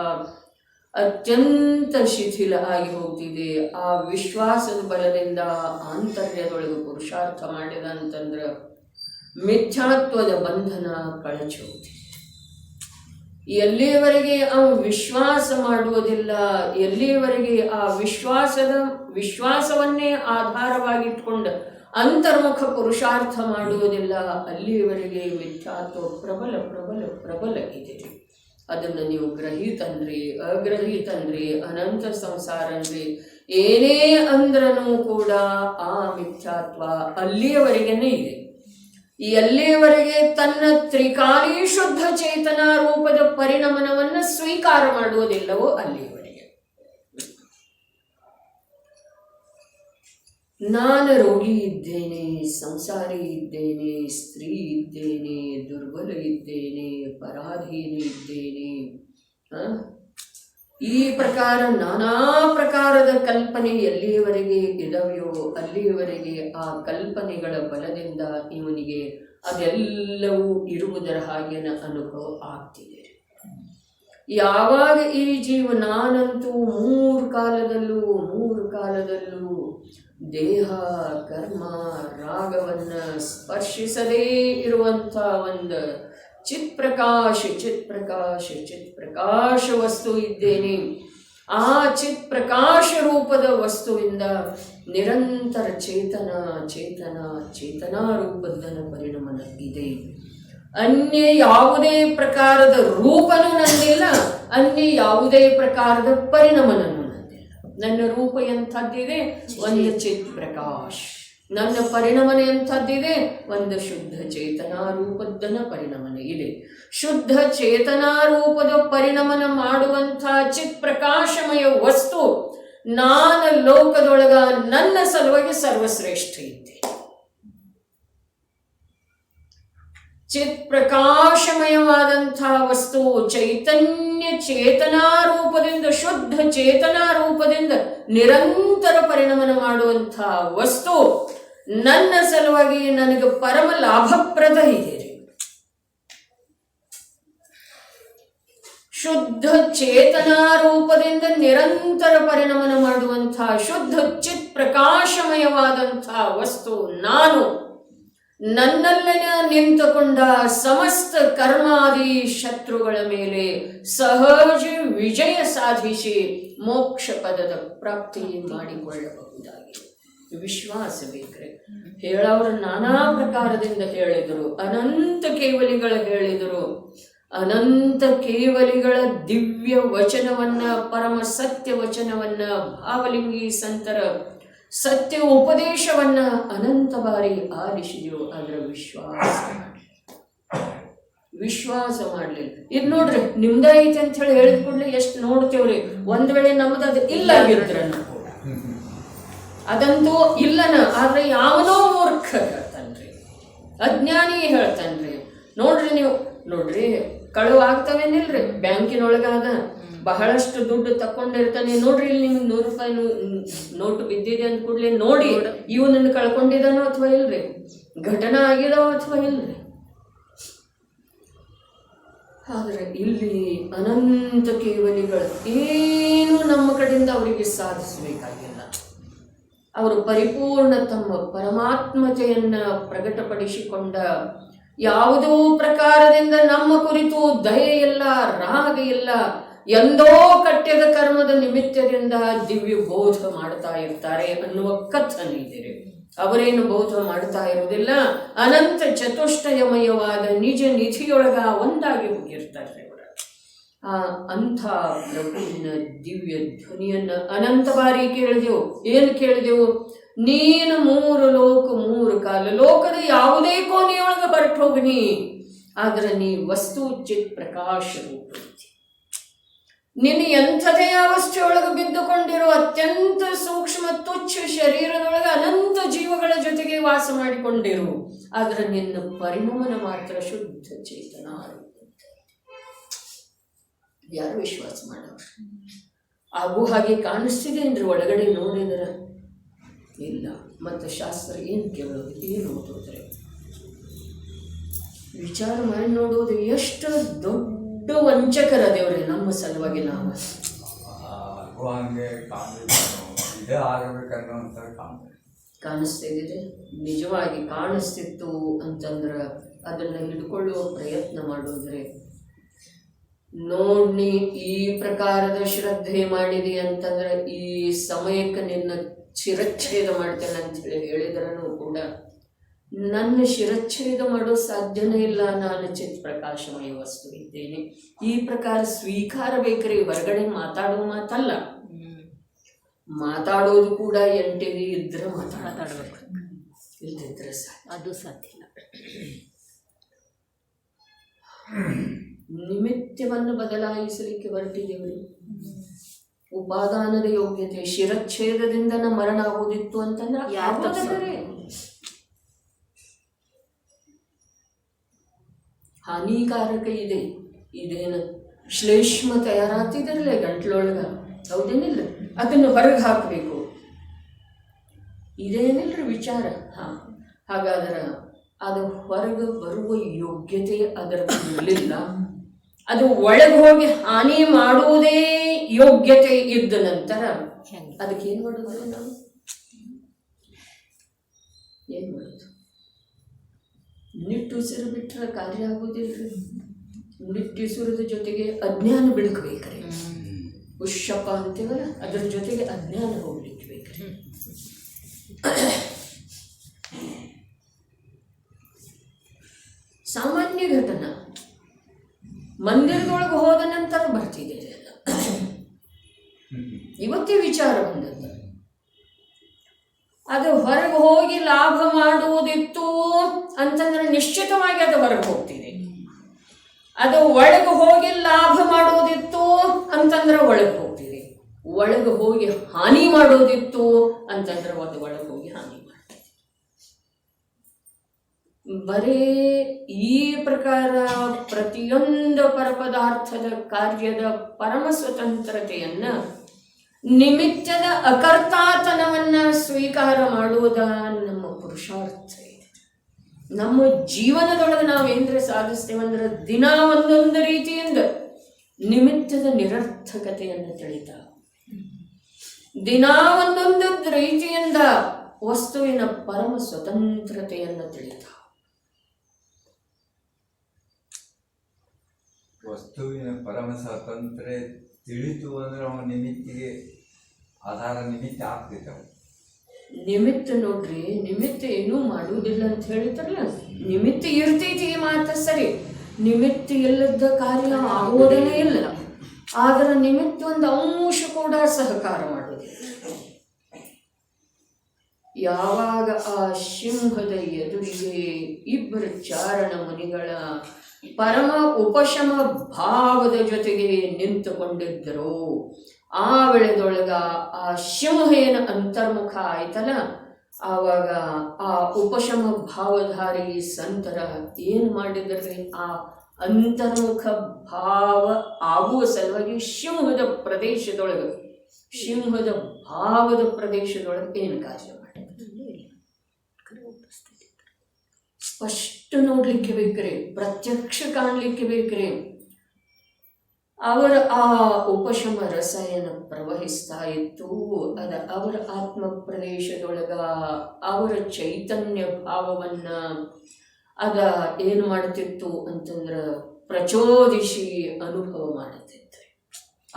ಅತ್ಯಂತ ಶಿಥಿಲ ಆಗಿ ಹೋಗ್ತಿದೆ. ಆ ವಿಶ್ವಾಸದ ಬಲದಿಂದ ಆಂತರ್ಯದೊಳಗೆ ಪುರುಷಾರ್ಥ ಮಾಡಿದ ಅಂತಂದ್ರೆ ಮಿಥ್ಯಾತ್ವದ ಬಂಧನ ಕಳಚಿ ಹೋಗ್ತಿದೆ. ಎಲ್ಲಿಯವರೆಗೆ ಅವನು ವಿಶ್ವಾಸ ಮಾಡುವುದಿಲ್ಲ, ಎಲ್ಲಿಯವರೆಗೆ ಆ ವಿಶ್ವಾಸವನ್ನೇ ಆಧಾರವಾಗಿಟ್ಕೊಂಡು ಅಂತರ್ಮುಖ ಪುರುಷಾರ್ಥ ಮಾಡುವುದಿಲ್ಲ, ಅಲ್ಲಿಯವರೆಗೆ ಮಿಥ್ಯಾತ್ವ ಪ್ರಬಲ ಇದೆ. ಅದನ್ನು ನೀವು ಗ್ರಹೀತನ್ರಿ ಅಗ್ರಹೀತನ್ರಿ ಅನಂತ ಸಂಸಾರ ಅನ್ರಿ ಏನೇ ಅಂದ್ರೂ ಕೂಡ ಆ ಮಿಥ್ಯಾತ್ವ ಅಲ್ಲಿಯವರೆಗೇನೆ ಇದೆ. ಎಲ್ಲಿಯವರೆಗೆ ತನ್ನ ತ್ರಿಕಾಲಿ ಶುದ್ಧ ಚೇತನ ರೂಪದ ಪರಿಣಮನವನ್ನು ಸ್ವೀಕಾರ ಮಾಡುವುದಿಲ್ಲವೋ ಅಲ್ಲಿಯವರೆಗೆ. ನಾನು ರೋಗಿ ಇದ್ದೇನೆ, ಸಂಸಾರಿ ಇದ್ದೇನೆ, ಸ್ತ್ರೀ ಇದ್ದೇನೆ, ದುರ್ಬಲ ಇದ್ದೇನೆ, ಪರಾಧೀನ ಇದ್ದೇನೆ. ಈ ಪ್ರಕಾರ ನಾನಾ ಪ್ರಕಾರದ ಕಲ್ಪನೆ ಎಲ್ಲಿಯವರೆಗೆ ಇದಾವೆಯೋ ಅಲ್ಲಿಯವರೆಗೆ ಆ ಕಲ್ಪನೆಗಳ ಬಲದಿಂದ ಇವನಿಗೆ ಅದೆಲ್ಲವೂ ಇರುವುದರ ಹಾಗೆನ ಅನುಭವ ಆಗ್ತಿದೆ. ಯಾವಾಗ ಈ ಜೀವ ನಾನಂತೂ ಮೂರು ಕಾಲದಲ್ಲೂ ದೇಹ ಕರ್ಮ ರಾಗವನ್ನ ಸ್ಪರ್ಶಿಸದೇ ಇರುವಂಥ ಒಂದು ಚಿತ್ಪ್ರಕಾಶ ವಸ್ತು ಇದ್ದೇನೆ. ಆ ಚಿತ್ಪ್ರಕಾಶ ರೂಪದ ವಸ್ತುವಿಂದ ನಿರಂತರ ಚೇತನ ರೂಪದ ಪರಿಣಮನ ಇದೆ. ಅನ್ಯ ಯಾವುದೇ ಪ್ರಕಾರದ ರೂಪನೂ ನಂದಿಲ್ಲ, ಅನ್ಯ ಯಾವುದೇ ಪ್ರಕಾರದ ಪರಿಣಮನೂ ನಂದಿಲ್ಲ. ನನ್ನ ರೂಪ ಎಂಥದ್ದಿದೆ? ಒಂದು ಚಿತ್ ಪ್ರಕಾಶ್. ನನ್ನ ಪರಿಣಮನ ಎಂಥದ್ದಿದೆ? ಒಂದು ಶುದ್ಧ ಚೇತನಾ ರೂಪದ್ದನ ಪರಿಣಮನ ಇದೆ. ಶುದ್ಧ ಚೇತನಾ ರೂಪದ ಪರಿಣಮನ ಮಾಡುವಂಥ ಚಿತ್ ಪ್ರಕಾಶಮಯ ವಸ್ತು ನಾನು ಲೋಕದೊಳಗ ನನ್ನ ಸಲುವಾಗಿ ಸರ್ವಶ್ರೇಷ್ಠ ಇದ್ದೆ. ಚಿತ್ ಪ್ರಕಾಶಮಯವಾದಂಥ ವಸ್ತು ಚೈತನ್ಯ ಚೇತನಾ ರೂಪದಿಂದ, ಶುದ್ಧ ಚೇತನಾ ರೂಪದಿಂದ ನಿರಂತರ ಪರಿಣಮನ ಮಾಡುವಂಥ ವಸ್ತು ನನ್ನ ಸಲುವಾಗಿ ನನಗೆ ಪರಮ ಲಾಭಪ್ರದ ಇದೆ. ಶುದ್ಧ ಚೇತನಾ ರೂಪದಿಂದ ನಿರಂತರ ಪರಿಣಮನ ಮಾಡುವಂಥ ಶುದ್ಧ ಚಿತ್ ಪ್ರಕಾಶಮಯವಾದಂಥ ವಸ್ತು ನಾನು ನನ್ನಲ್ಲಿನ ನಿಂತುಕೊಂಡ ಸಮಸ್ತ ಕರ್ಮಾದಿ ಶತ್ರುಗಳ ಮೇಲೆ ಸಹಜ ವಿಜಯ ಸಾಧಿಸಿ ಮೋಕ್ಷ ಪದದ ಪ್ರಾಪ್ತಿ ಮಾಡಿಕೊಳ್ಳಬಹುದಾಗಿದೆ. ವಿಶ್ವಾಸ ಬೇಕ್ರೆ. ಹೇಳವರು ನಾನಾ ಪ್ರಕಾರದಿಂದ ಹೇಳಿದರು, ಅನಂತ ಕೇವಲಿಗಳು ಹೇಳಿದರು. ಅನಂತ ಕೇವಲಿಗಳ ದಿವ್ಯ ವಚನವನ್ನ, ಪರಮ ಸತ್ಯ ವಚನವನ್ನ, ಭಾವಲಿಂಗಿ ಸಂತರ ಸತ್ಯ ಉಪದೇಶವನ್ನ ಅನಂತ ಬಾರಿ ಆಲಿಸಿದೆವು. ಅದರ ವಿಶ್ವಾಸ ಮಾಡಲಿಲ್ಲ. ಇದು ನೋಡ್ರಿ ನಿಮ್ದೈತೆ ಅಂತ ಹೇಳಿ ಹೇಳಿದ ಕೂಡಲೇ ಎಷ್ಟು ನೋಡ್ತೇವ್ರಿ. ಒಂದ್ ವೇಳೆ ನಮ್ದು ಅದು ಇಲ್ಲ ಆಗಿರ್ದ್ರ ಅದಂತೂ ಇಲ್ಲನ. ಆದ್ರೆ ಯಾವನೋ ಮೂರ್ಖ ಹೇಳ್ತಾನ್ರಿ, ಅಜ್ಞಾನಿ ಹೇಳ್ತಾನ್ರಿ. ನೋಡ್ರಿ ನೀವು ನೋಡ್ರಿ, ಕಳುವು ಆಗ್ತವೇನಿಲ್ರಿ, ಬ್ಯಾಂಕಿನೊಳಗಾದ ಬಹಳಷ್ಟು ದುಡ್ಡು ತಕೊಂಡಿರ್ತಾನೆ. ನೋಡ್ರಿ ಇಲ್ಲಿ ನಿಮ್ಗೆ 100 ರೂಪಾಯಿ ನೋಟು ಬಿದ್ದಿದೆ ಅಂದ ಕೂಡಲೇ ನೋಡಿ ಇವನನ್ನು ಕಳ್ಕೊಂಡಿದ್ದಾನೋ ಅಥವಾ ಇಲ್ರಿ, ಘಟನಾ ಆಗಿದಾವ ಅಥವಾ ಇಲ್ರಿ. ಆದ್ರೆ ಇಲ್ಲಿ ಅನಂತ ಕೇವಲಿಗಳು ಏನು ನಮ್ಮ ಕಡೆಯಿಂದ ಅವರಿಗೆ ಸಾಧಿಸಬೇಕಾಗಿಲ್ಲ. ಅವರು ಪರಿಪೂರ್ಣ ತಮ್ಮ ಪರಮಾತ್ಮತೆಯನ್ನ ಪ್ರಕಟಪಡಿಸಿಕೊಂಡ ಯಾವುದೋ ಪ್ರಕಾರದಿಂದ ನಮ್ಮ ಕುರಿತು ದಯೆ ಇಲ್ಲ, ರಾಗ ಇಲ್ಲ, ಎಂದೋ ಕಟ್ಯದ ಕರ್ಮದ ನಿಮಿತ್ತದಿಂದ ದಿವ್ಯ ಬೋಧ ಮಾಡ್ತಾ ಇರ್ತಾರೆ ಅನ್ನುವ ಕಥನೆ ಇದೆ. ಅವರೇನು ಬೋಧ ಮಾಡ್ತಾ ಇರುವುದಿಲ್ಲ, ಅನಂತ ಚತುಷ್ಟಯಮಯವಾದ ನಿಜ ನಿಧಿಯೊಳಗ ಒಂದಾಗಿ ಹೋಗಿರ್ತಾರೆ ಅವರ. ಅಂಥ ಪ್ರಭುವಿನ ದಿವ್ಯ ಧ್ವನಿಯನ್ನ ಅನಂತ ಬಾರಿ ಕೇಳಿದೆವು. ಏನು ಕೇಳಿದೆವು? ನೀನು 3 ಲೋಕ 3 ಕಾಲ ಲೋಕದ ಯಾವುದೇ ಕೋಣೆಯೊಳಗ ಹೊರಟು ಹೋಗನಿ, ಆದ್ರೆ ನೀ ವಸ್ತು ಚಿತ್ ಪ್ರಕಾಶ ರೂಪ. ನಿನ್ನ ಎಂಥದೇ ಅವಸ್ಥೆಯೊಳಗೆ ಬಿದ್ದುಕೊಂಡಿರೋ ಅತ್ಯಂತ ಸೂಕ್ಷ್ಮ ತುಚ್ಛ ಶರೀರದೊಳಗೆ ಅನಂತ ಜೀವಗಳ ಜೊತೆಗೆ ವಾಸ ಮಾಡಿಕೊಂಡಿರು, ಆದ್ರೆ ನಿನ್ನ ಪರಿಣಮನ ಮಾತ್ರ ಶುದ್ಧ ಚೇತನ. ಯಾರು ವಿಶ್ವಾಸ ಮಾಡೋರು? ಆಗು ಹಾಗೆ ಕಾಣಿಸ್ತಿದೇನ್ರಿ ಒಳಗಡೆ ನೋಡಿದ್ರ? ಇಲ್ಲ. ಮತ್ತು ಶಾಸ್ತ್ರ ಏನು ಕೇಳೋದು, ಏನು ಓದೋದ್ರೆ? ವಿಚಾರ ಮಾಡಿ ನೋಡೋದು. ಎಷ್ಟು ದೊಡ್ಡ ವಂಚಕರ ದೇವ್ರೆ ನಮ್ಮ ಸಲುವಾಗಿ. ನಾವು ಕಾಣಿಸ್ತಿದೆ, ನಿಜವಾಗಿ ಕಾಣಿಸ್ತಿತ್ತು ಅಂತಂದ್ರೆ ಅದನ್ನು ಹಿಡ್ಕೊಳ್ಳುವ ಪ್ರಯತ್ನ ಮಾಡೋದ್ರೆ, ನೋಡಿ ಈ ಪ್ರಕಾರದ ಶ್ರದ್ಧೆ ಮಾಡಿದೆ ಅಂತಂದ್ರೆ ಈ ಸಮಯಕ್ಕೆ ನಿನ್ನ ಶಿರಚ್ಛೇದ ಮಾಡ್ತೇನೆ ಅಂತ ಹೇಳಿ ಹೇಳಿದ್ರೂ ಕೂಡ ನನ್ನ ಶಿರಚ್ಛೇದ ಮಾಡೋ ಸಾಧ್ಯನೇ ಇಲ್ಲ. ನಾನು ಚಿತ್ ಪ್ರಕಾಶಮಯ ವಸ್ತು ಇದ್ದೇನೆ. ಈ ಪ್ರಕಾರ ಸ್ವೀಕಾರ ಬೇಕ್ರಿ. ಹೊರಗಡೆ ಮಾತಾಡೋ ಮಾತಲ್ಲ, ಮಾತಾಡೋದು ಕೂಡ ಎಂಟಿಗೆ ಇದ್ರೆ ಮಾತಾಡಬೇಕು, ಇಲ್ದಿದ್ರೆ ಅದು ಸಾಧ್ಯ ಇಲ್ಲ. ನಿಮಿತ್ತವನ್ನು ಬದಲಾಯಿಸಲಿಕ್ಕೆ ಹೊರಟಿದ್ದೇವೆ. ಉಪಾದಾನದ ಯೋಗ್ಯತೆ, ಶಿರಚ್ಛೇದದಿಂದ ಮರಣ ಆಗೋದಿತ್ತು ಅಂತಂದ್ರೆ ಹಾನಿಕಾರಕ ಇದೆ. ಇದೇನು ಶ್ಲೇಷ್ಮ ತಯಾರಾಗ್ತಿದ್ರಲ್ಲ ಗಂಟ್ಲೊಳಗ, ಹೌದೇನಿಲ್ಲ, ಅದನ್ನು ಹೊರಗೆ ಹಾಕಬೇಕು, ಇದೇನಿಲ್ರಿ ವಿಚಾರ. ಹಾಗಾದ್ರೆ ಅದು ಹೊರಗೆ ಬರುವ ಯೋಗ್ಯತೆ ಅದರ ಇರಲಿಲ್ಲ. ಅದು ಒಳಗೆ ಹೋಗಿ ಹಾನಿ ಮಾಡುವುದೇ ಯೋಗ್ಯತೆ ಇದ್ದ ನಂತರ ಅದಕ್ಕೆ ಏನು ಮಾಡೋದು? ನಾವು ಏನು ಮಾಡೋದು? ನಿಟ್ಟುಸಿರು ಬಿಟ್ಟರೆ ಕಾರ್ಯ ಆಗುವುದಿಲ್ಲ. ನಿಟ್ಟುಸಿರದ ಜೊತೆಗೆ ಅಜ್ಞಾನ ಬೆಳಕಬೇಕ್ರಿ. ಉಷಪ್ಪ ಅಂತೀವಲ್ಲ, ಅದರ ಜೊತೆಗೆ ಅಜ್ಞಾನ ಹೋಗ್ಲಿಕ್ಕೆ ಬೇಕ್ರಿ. ಸಾಮಾನ್ಯ ಘಟನಾ ಮಂದಿರದೊಳಗೆ ಹೋದ ನಂತರ ಬರ್ತಿದೆ. ಇವತ್ತೇ ವಿಚಾರ ಬಂದದ್ದು. ಅದು ಹೊರಗೆ ಹೋಗಿ ಲಾಭ ಮಾಡುವುದಿತ್ತು ಅಂತಂದ್ರೆ ನಿಶ್ಚಿತವಾಗಿ ಅದು ಹೊರಗೆ ಹೋಗ್ತಿದೆ. ಅದು ಒಳಗೆ ಹೋಗಿ ಲಾಭ ಮಾಡುವುದಿತ್ತು ಅಂತಂದ್ರೆ ಒಳಗೆ ಹೋಗ್ತಿದೆ. ಒಳಗೆ ಹೋಗಿ ಹಾನಿ ಮಾಡೋದಿತ್ತು ಅಂತಂದ್ರೆ ಅದು ಒಳಗೆ ಹೋಗಿ ಹಾನಿ ಮಾಡ್ತಿದೆ. ಬರೀ ಈ ಪ್ರಕಾರ ಪ್ರತಿಯೊಂದು ಪರಪದಾರ್ಥದ ಕಾರ್ಯದ ಪರಮ ಸ್ವತಂತ್ರತೆಯನ್ನ, ನಿಮಿತ್ತದ ಅಕರ್ತಾತನವನ್ನ ಸ್ವೀಕಾರ ಮಾಡುವುದ ನಮ್ಮ ಪುರುಷಾರ್ಥ ಇದೆ. ನಮ್ಮ ಜೀವನದೊಳಗೆ ನಾವೇಂದ್ರೆ ಸಾಧಿಸ್ತೇವಂದ್ರೆ ದಿನ ಒಂದೊಂದು ರೀತಿಯಿಂದ ನಿಮಿತ್ತದ ನಿರರ್ಥಕತೆಯನ್ನು ತಿಳಿತಾ, ದಿನ ಒಂದೊಂದು ರೀತಿಯಿಂದ ವಸ್ತುವಿನ ಪರಮ ಸ್ವತಂತ್ರತೆಯನ್ನು ತಿಳಿತಾ. ವಸ್ತುವಿನ ಪರಮ ಸ್ವಾತಂತ್ರ್ಯ ತಿಳಿತು ಅಂದ್ರೆ ಅವನ ನಿಮಿತ್ತಿಗೆ ಆಧಾರ ನಿಮಿತ್ತ ಆಗ್ತೈತೆ. ನಿಮಿತ್ತ ನೋಡ್ರಿ, ನಿಮಿತ್ತ ಏನೂ ಮಾಡುವುದಿಲ್ಲ ಅಂತ ಹೇಳಿದ್ರಲ್ಲ, ನಿಮಿತ್ತ ಇರ್ತೈತಿ ಮಾತ್ರ ಸರಿ, ನಿಮಿತ್ತ ಇಲ್ಲದ ಕಾರ್ಯ ಆಗೋದೇ ಇಲ್ಲ. ಆದ್ರೆ ನಿಮಿತ್ತ ಒಂದು ಅಂಶ ಕೂಡ ಸಹಕಾರ ಮಾಡೋದಿಲ್ಲ. ಯಾವಾಗ ಆ ಸಿಂಹದ ಎದುರಿಗೆ ಇಬ್ಬರು ಚಾರಣ ಮುನಿಗಳ ಪರಮ ಉಪಶಮ ಭಾವದ ಜೊತೆಗೆ ನಿಂತುಕೊಂಡಿದ್ದರು, ಆ ವೇಳೆದೊಳಗ ಆ ಸಿಂಹ ಏನು ಅಂತರ್ಮುಖ ಆಯ್ತಲ್ಲ, ಆವಾಗ ಆ ಉಪಶಮ ಭಾವಧಾರಿ ಸಂತರ ಏನು ಮಾಡಿದ್ರಿ, ಆ ಅಂತರ್ಮುಖ ಭಾವ ಆಗುವ ಸಲುವಾಗಿ ಸಿಂಹದ ಪ್ರದೇಶದೊಳಗೆ, ಸಿಂಹದ ಭಾವದ ಪ್ರದೇಶದೊಳಗೆ ಏನು ಕಾರ್ಯ ಮಾಡಿದ್ರು? ಸ್ಪಷ್ಟ ನೋಡ್ಲಿಕ್ಕೆ ಬೇಕ್ರಿ, ಪ್ರತ್ಯಕ್ಷ ಕಾಣ್ಲಿಕ್ಕೆ ಬೇಕ್ರಿ. ಅವರ ಆ ಉಪಶಮ ರಸ ಏನು ಪ್ರವಹಿಸ್ತಾ ಇತ್ತು, ಅದ ಅವರ ಆತ್ಮ ಪ್ರದೇಶದೊಳಗ ಅವರ ಚೈತನ್ಯ ಭಾವವನ್ನ ಅದ ಏನು ಮಾಡುತ್ತಿತ್ತು ಅಂತಂದ್ರ ಪ್ರಚೋದಿಸಿ ಅನುಭವ ಮಾಡುತ್ತಿತ್ತು.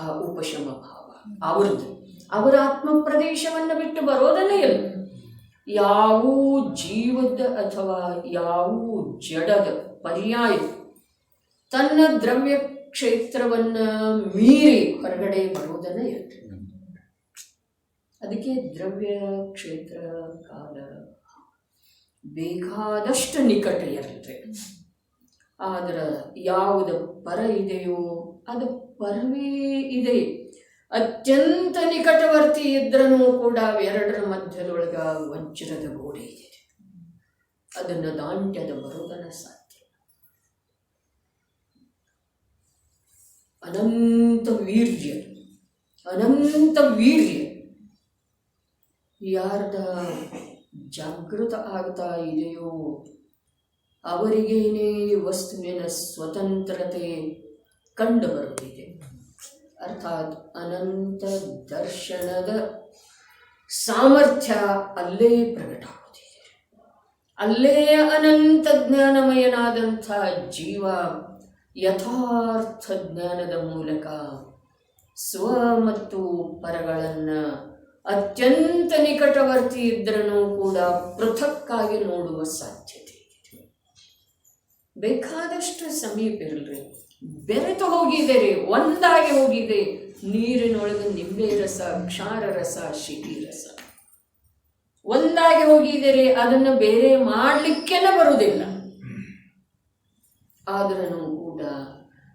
ಆ ಉಪಶಮ ಭಾವ ಅವ್ರದ್ದು, ಅವರ ಆತ್ಮ ಪ್ರದೇಶವನ್ನು ಬಿಟ್ಟು ಬರೋದನ್ನೇ ಇಲ್ಲ. ಯಾವ ಜೀವದ ಅಥವಾ ಯಾವ ಜಡದ ಪರ್ಯಾಯ ತನ್ನ ದ್ರವ್ಯ ಕ್ಷೇತ್ರವನ್ನ ಮೀರಿ ಹೊರಗಡೆ ಬರುವುದನ್ನ ಇರುತ್ತೆ. ಅದಕ್ಕೆ ದ್ರವ್ಯ ಕ್ಷೇತ್ರ ಕಾಲ ಬೇಕಾದಷ್ಟು ನಿಕಟ ಇರುತ್ತೆ. ಆದ್ರೆ ಯಾವುದು ಪರ ಇದೆಯೋ ಅದು ಪರವೇ ಇದೆ. ಅತ್ಯಂತ ನಿಕಟವರ್ತಿ ಇದ್ರೂ ಕೂಡ ಅವೆರಡರ ಮಧ್ಯದೊಳಗ ವಜ್ರದ ಗೋಡೆ ಇದೆ. ಅದನ್ನು ದಾಂಟ್ಯದ ಬರೋದನ್ನ ಸಾಧ್ಯ. ಅನಂತ ವೀರ್ಯ, ಅನಂತ ವೀರ್ಯ ಯಾರ್ದ ಜಾಗೃತ ಆಗ್ತಾ ಇದೆಯೋ ಅವರಿಗೇನೇ ವಸ್ತುವಿನ ಸ್ವತಂತ್ರತೆ ಕಂಡು ಬರುತ್ತಿದೆ. ಅರ್ಥಾತ್ ಅನಂತ ದರ್ಶನದ ಸಾಮರ್ಥ್ಯ ಅಲ್ಲೇ ಪ್ರಕಟ ಆಗುತ್ತಿದೆ. ಅಲ್ಲೇ ಅನಂತ ಜ್ಞಾನಮಯನಾದಂಥ ಜೀವ ಯಥಾರ್ಥ ಜ್ಞಾನದ ಮೂಲಕ ಸ್ವ ಮತ್ತು ಪರಗಳನ್ನು ಅತ್ಯಂತ ನಿಕಟವರ್ತಿ ಇದ್ರೂ ಕೂಡ ಪೃಥಕ್ಕಾಗಿ ನೋಡುವ ಸಾಧ್ಯತೆ ಇದೆ. ಬೇಕಾದಷ್ಟು ಸಮೀಪ ಇರಲ್ರಿ, ಬೆರೆತು ಹೋಗಿದ್ದೀರಿ, ಒಂದಾಗಿ ಹೋಗಿದೆ. ನೀರಿನೊಳಗೆ ನಿಂಬೆ ರಸ, ಕ್ಷಾರ ರಸ, ಶಿಟಿ ರಸ ಒಂದಾಗಿ ಹೋಗಿದ್ದೀರಿ, ಅದನ್ನು ಬೇರೆ ಮಾಡಲಿಕ್ಕೆಲ್ಲ ಬರುವುದಿಲ್ಲ. ಆದ್ರೂ ಕೂಡ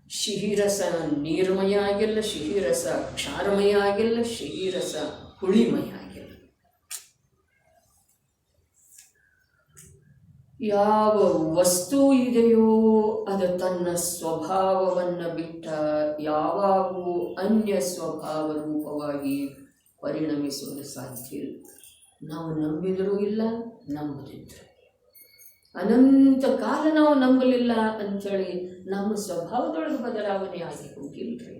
ಸಿಹಿ ರಸ ನೀರ್ಮಯ ಆಗಿಲ್ಲ, ಸಿಹಿ ರಸ ಕ್ಷಾರಮಯ ಆಗಿಲ್ಲ, ಸಿಹಿ ರಸ ಹುಳಿಮಯ ಆಗಿಲ್ಲ. ಯಾವ ವಸ್ತು ಇದೆಯೋ ಅದು ತನ್ನ ಸ್ವಭಾವವನ್ನು ಬಿಟ್ಟ ಯಾವಾಗೂ ಅನ್ಯ ಸ್ವಭಾವ ರೂಪವಾಗಿ ಪರಿಣಮಿಸುವುದು ಸಾಧ್ಯ ಇಲ್ಲ. ನಾವು ನಂಬಿದರೂ ಇಲ್ಲ, ನಂಬದಿದ್ದರೆ ಅನಂತ ಕಾಲ ನಾವು ನಂಬಲಿಲ್ಲ ಅಂಥೇಳಿ ನಮ್ಮ ಸ್ವಭಾವದೊಳಗೆ ಬದಲಾವಣೆ ಆಗಿ ಹೋಗಿಲ್ರಿ.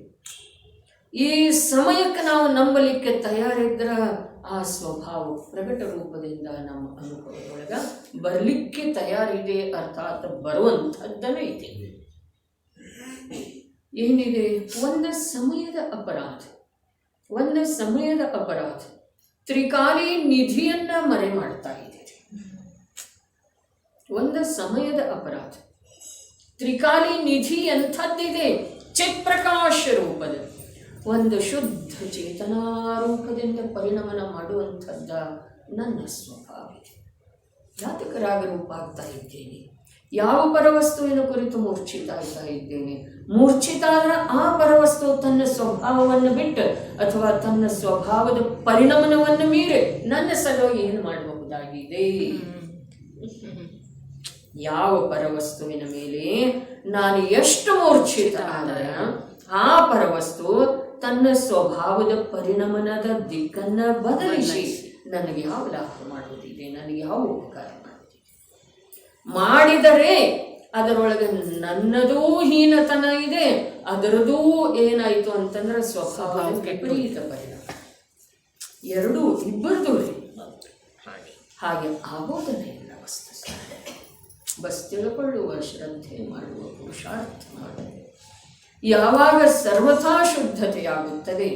ಈ ಸಮಯಕ್ಕೆ ನಾವು ನಂಬಲಿಕ್ಕೆ ತಯಾರಿದ್ರೆ ಆ ಸ್ವಭಾವ ಪ್ರಕಟ ರೂಪದಿಂದ ನಮ್ಮ ಅನುಭವದೊಳಗೆ ಬರಲಿಕ್ಕೆ ತಯಾರಿದೆ, ಅರ್ಥಾತ್ ಬರುವಂಥದ್ದನೇ ಇದೆ. ಏನಿದೆ? ಒಂದು ಸಮಯದ ಅಪರಾಧ ತ್ರಿಕಾಲಿ ನಿಧಿಯನ್ನ ಮರೆ ಮಾಡ್ತಾ ಇದೆ. ಒಂದು ಸಮಯದ ಅಪರಾಧ. ತ್ರಿಕಾಲಿ ನಿಧಿ ಎಂಥದ್ದಿದೆ? ಚಿತ್ಪ್ರಕಾಶ ರೂಪದ ಒಂದು ಶುದ್ಧ ಚೇತನಾ ರೂಪದಿಂದ ಪರಿಣಮನ ಮಾಡುವಂಥದ್ದ ನನ್ನ ಸ್ವಭಾವ ಇದೆ. ಜಾತಕರಾಗ ರೂಪ ಆಗ್ತಾ ಇದ್ದೇನೆ. ಯಾವ ಪರವಸ್ತುವಿನ ಕುರಿತು ಮೂರ್ಛಿತಾಗ್ತಾ ಇದ್ದೇನೆ. ಮೂರ್ಛಿತ ಆದ್ರೆ ಆ ಪರವಸ್ತು ತನ್ನ ಸ್ವಭಾವವನ್ನು ಬಿಟ್ಟು ಅಥವಾ ತನ್ನ ಸ್ವಭಾವದ ಪರಿಣಮನವನ್ನು ಮೀರಿ ನನ್ನ ಸಲುವಾಗಿ ಏನು ಮಾಡಬಹುದಾಗಿದೆ? ಯಾವ ಪರವಸ್ತುವಿನ ಮೇಲೆ ನಾನು ಎಷ್ಟು ಮೂರ್ಛಿತ ಆದರೆ ಆ ಪರವಸ್ತು ತನ್ನ ಸ್ವಭಾವದ ಪರಿಣಮನದ ದಿಕ್ಕನ್ನ ಬದಲಿಸಿ ನನಗೆ ಯಾವ ಲಾಭ ಮಾಡುವುದಿದೆ, ನನಗೆ ಯಾವ ಉಪಕಾರ ಮಾಡುವುದಿದೆ. ಮಾಡಿದರೆ ಅದರೊಳಗೆ ನನ್ನದೂ ಹೀನತನ ಇದೆ, ಅದರದೂ ಏನಾಯಿತು ಅಂತಂದ್ರೆ ಸ್ವಭಾವದ ವಿಪರೀತ ಪರಿಣಾಮ. ಎರಡೂ ಇಬ್ಬರದೂ ಹಾಗೆ ಆಗೋದನ್ನೇ ಇಲ್ಲ. ಬಸ್ ತಿಳ್ಕೊಳ್ಳುವ, ಶ್ರದ್ಧೆ ಮಾಡುವ, ಪುರುಷಾರ್ಥ ಮಾಡುವ. ಯಾವಾಗ ಸರ್ವಥಾ ಶುದ್ಧತೆಯಾಗುತ್ತದೆ,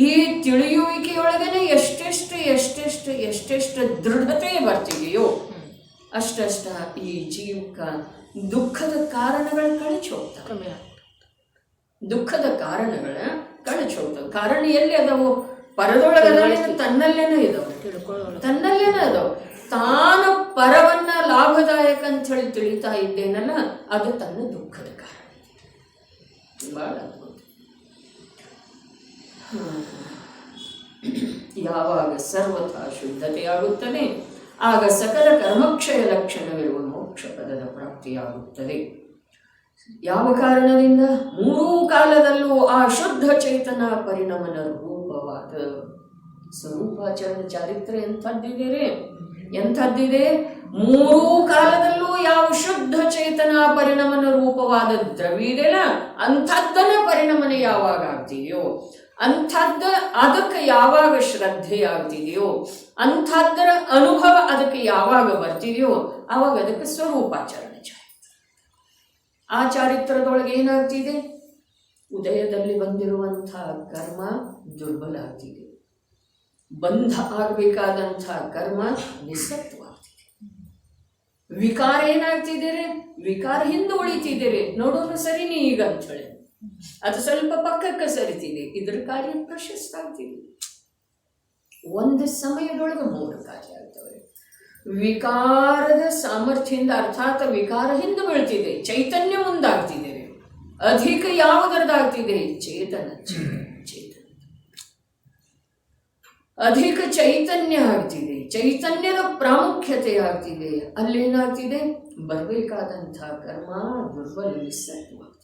ಈ ತಿಳಿಯುವಿಕೆಯೊಳಗನೆ ಎಷ್ಟೆಷ್ಟು ದೃಢತೆ ಬರ್ತಿದೆಯೋ ಅಷ್ಟಷ್ಟ ಈ ಜೀವಕ ದುಃಖದ ಕಾರಣಗಳ ಕಳಚಿ ಹೋಗ್ತವೆ. ದುಃಖದ ಕಾರಣಗಳ ಕಳಚಿ ಹೋಗ್ತವೆ. ಕಾರಣ ಎಲ್ಲಿ ಅದಾವು? ಪರದೊಳಗದ ತನ್ನಲ್ಲೇನೋ ಇದಾವೆ, ತನ್ನಲ್ಲೇನೋ ಅದಾವೆ. ತಾನು ಪರವನ್ನ ಲಾಭದಾಯಕ ಅಂತ ಹೇಳಿ ತಿಳಿತಾ ಇದ್ದೇನಲ್ಲ, ಅದು ತನ್ನ ದುಃಖದ ಕಾರಣ. ಬಹಳ ಅದ್ಭುತ. ಯಾವಾಗ ಸರ್ವಥಾ ಶುದ್ಧತೆಯಾಗುತ್ತದೆ ಆಗ ಸಕಲ ಕರ್ಮಕ್ಷಯ ಲಕ್ಷಣವಿರುವ ಮೋಕ್ಷ ಪದದ ಪ್ರಾಪ್ತಿಯಾಗುತ್ತದೆ. ಯಾವ ಕಾರಣದಿಂದ? ಮೂರೂ ಕಾಲದಲ್ಲೂ ಆ ಶುದ್ಧ ಚೇತನ ಪರಿಣಮನ ರೂಪವಾದ ಸ್ವರೂಪಾಚರಣ ಚಾರಿತ್ರ್ಯ ಎಂಥದ್ದಿದೆ? ಮೂರೂ ಕಾಲದಲ್ಲೂ ಯಾವ ಶುದ್ಧ ಚೇತನ ಪರಿಣಮನ ರೂಪವಾದ ದ್ರವ್ಯ ಇದೆಯಲ್ಲ, ಅಂಥದ್ದನ್ನ ಪರಿಣಮನ ಯಾವಾಗ ಆಗ್ತಿದೆಯೋ, ಅಂಥದ್ದ ಅದಕ್ಕೆ ಯಾವಾಗ ಶ್ರದ್ಧೆ ಆಗ್ತಿದೆಯೋ, ಅಂಥದ್ದರ ಅನುಭವ ಅದಕ್ಕೆ ಯಾವಾಗ ಬರ್ತಿದೆಯೋ ಆವಾಗ ಅದಕ್ಕೆ ಸ್ವರೂಪಾಚರಣ ಚಾರಿತ್ರ. ಆ ಚಾರಿತ್ರದೊಳಗೆ ಏನಾಗ್ತಿದೆ? ಉದಯದಲ್ಲಿ ಬಂದಿರುವಂಥ ಕರ್ಮ ದುರ್ಬಲ ಆಗ್ತಿದೆ, ಬಂಧ ಆಗಬೇಕಾದಂಥ ಕರ್ಮ ನಿಸ್ಸತ್ವಾಗ್ತಿದೆ. ವಿಕಾರ ಏನಾಗ್ತಿದ್ದೀರಿ? ವಿಕಾರ ಹಿಂದೆ ಉಳಿತಿದ್ದೀರಿ. ನೋಡೋಣ ಸರಿನಿ ಈಗ ಅಂತ ಹೇಳಿ ಅದು ಸ್ವಲ್ಪ ಪಕ್ಕಕ್ಕೆ ಸರಿತಿದೆ, ಇದ್ರ ಕಾರ್ಯ ಪ್ರಶಸ್ತ ಆಗ್ತಿದೆ. ಒಂದು ಸಮಯದೊಳಗೆ ಮೂರು ಕಾರ್ಯ ಆಗ್ತವೆ. ವಿಕಾರದ ಸಾಮರ್ಥ್ಯದಿಂದ, ಅರ್ಥಾತ್ ವಿಕಾರ ಹಿಂದೆ ಬೀಳ್ತಿದೆ, ಚೈತನ್ಯ ಮುಂದಾಗ್ತಿದೆ. ಅಧಿಕ ಯಾವುದರದಾಗ್ತಿದೆ? ಚೇತನ. ಅಧಿಕ ಚೈತನ್ಯ ಆಗ್ತಿದೆ, ಚೈತನ್ಯದ ಪ್ರಾಮುಖ್ಯತೆ ಆಗ್ತಿದೆ. ಅಲ್ಲೇನಾಗ್ತಿದೆ? ಬರಬೇಕಾದಂಥ ಕರ್ಮ ದುರ್ಬಲ ನಿಸ್ಸತ್ವಾಗ್ತಿದೆ.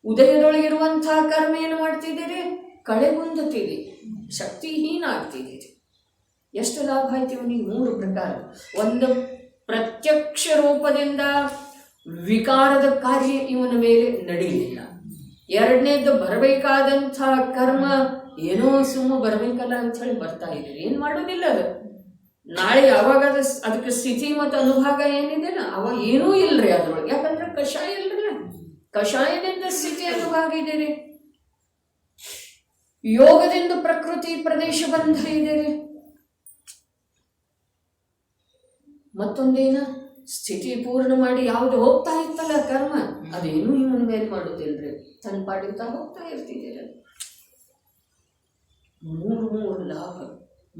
ಉದಯದೊಳಗಿರುವಂತಹ ಕರ್ಮ ಏನು ಮಾಡ್ತಿದ್ದೀರಿ? ಕಳೆಗುಂದುತ್ತಿದೆ, ಶಕ್ತಿಹೀನ ಆಗ್ತಿದೆ. ಎಷ್ಟು ಲಾಭ ಆಯ್ತು ಇವನಿಗೆ? ಮೂರು ಪ್ರಕಾರ. ಒಂದು, ಪ್ರತ್ಯಕ್ಷ ರೂಪದಿಂದ ವಿಕಾರದ ಕಾರ್ಯ ಇವನ ಮೇಲೆ ನಡೆಯಲಿಲ್ಲ. ಎರಡನೇದು, ಬರಬೇಕಾದಂಥ ಕರ್ಮ ಏನೋ ಸುಮ್ಮ ಬರಬೇಕಲ್ಲ ಅಂತ ಹೇಳಿ ಬರ್ತಾ ಇದ್ದೀರಿ, ಏನು ಮಾಡೋದಿಲ್ಲ. ಅದು ನಾಳೆ ಯಾವಾಗ ಅದಕ್ಕೆ ಸ್ಥಿತಿ ಮತ್ತು ಅನುಭಾಗ ಏನಿದೆ ಅವಾಗ ಏನೂ ಇಲ್ಲರಿ ಅದ್ರೊಳಗೆ. ಯಾಕಂದ್ರೆ ಕಷಾಯ ಇಲ್ಲರಲ್ಲ, ಕಷಾಯದಿಂದ ಸ್ಥಿತಿ ಅನುಭಾಗ ಇದೀರಿ, ಯೋಗದಿಂದ ಪ್ರಕೃತಿ ಪ್ರದೇಶ ಬಂಧ ಇದೀರಿ. ಮತ್ತೊಂದೇನ ಸ್ಥಿತಿ ಪೂರ್ಣ ಮಾಡಿ ಯಾವುದು ಹೋಗ್ತಾ ಇತ್ತಲ್ಲ ಕರ್ಮ, ಅದೇನು ಇವನ ಮೇಲೆ ಮಾಡೋದಿಲ್ರಿ, ತನ್ನ ಪಾಡಿತಾ ಹೋಗ್ತಾ ಇರ್ತಿದ್ದೀರ. ಮೂರು ಲಾಭ.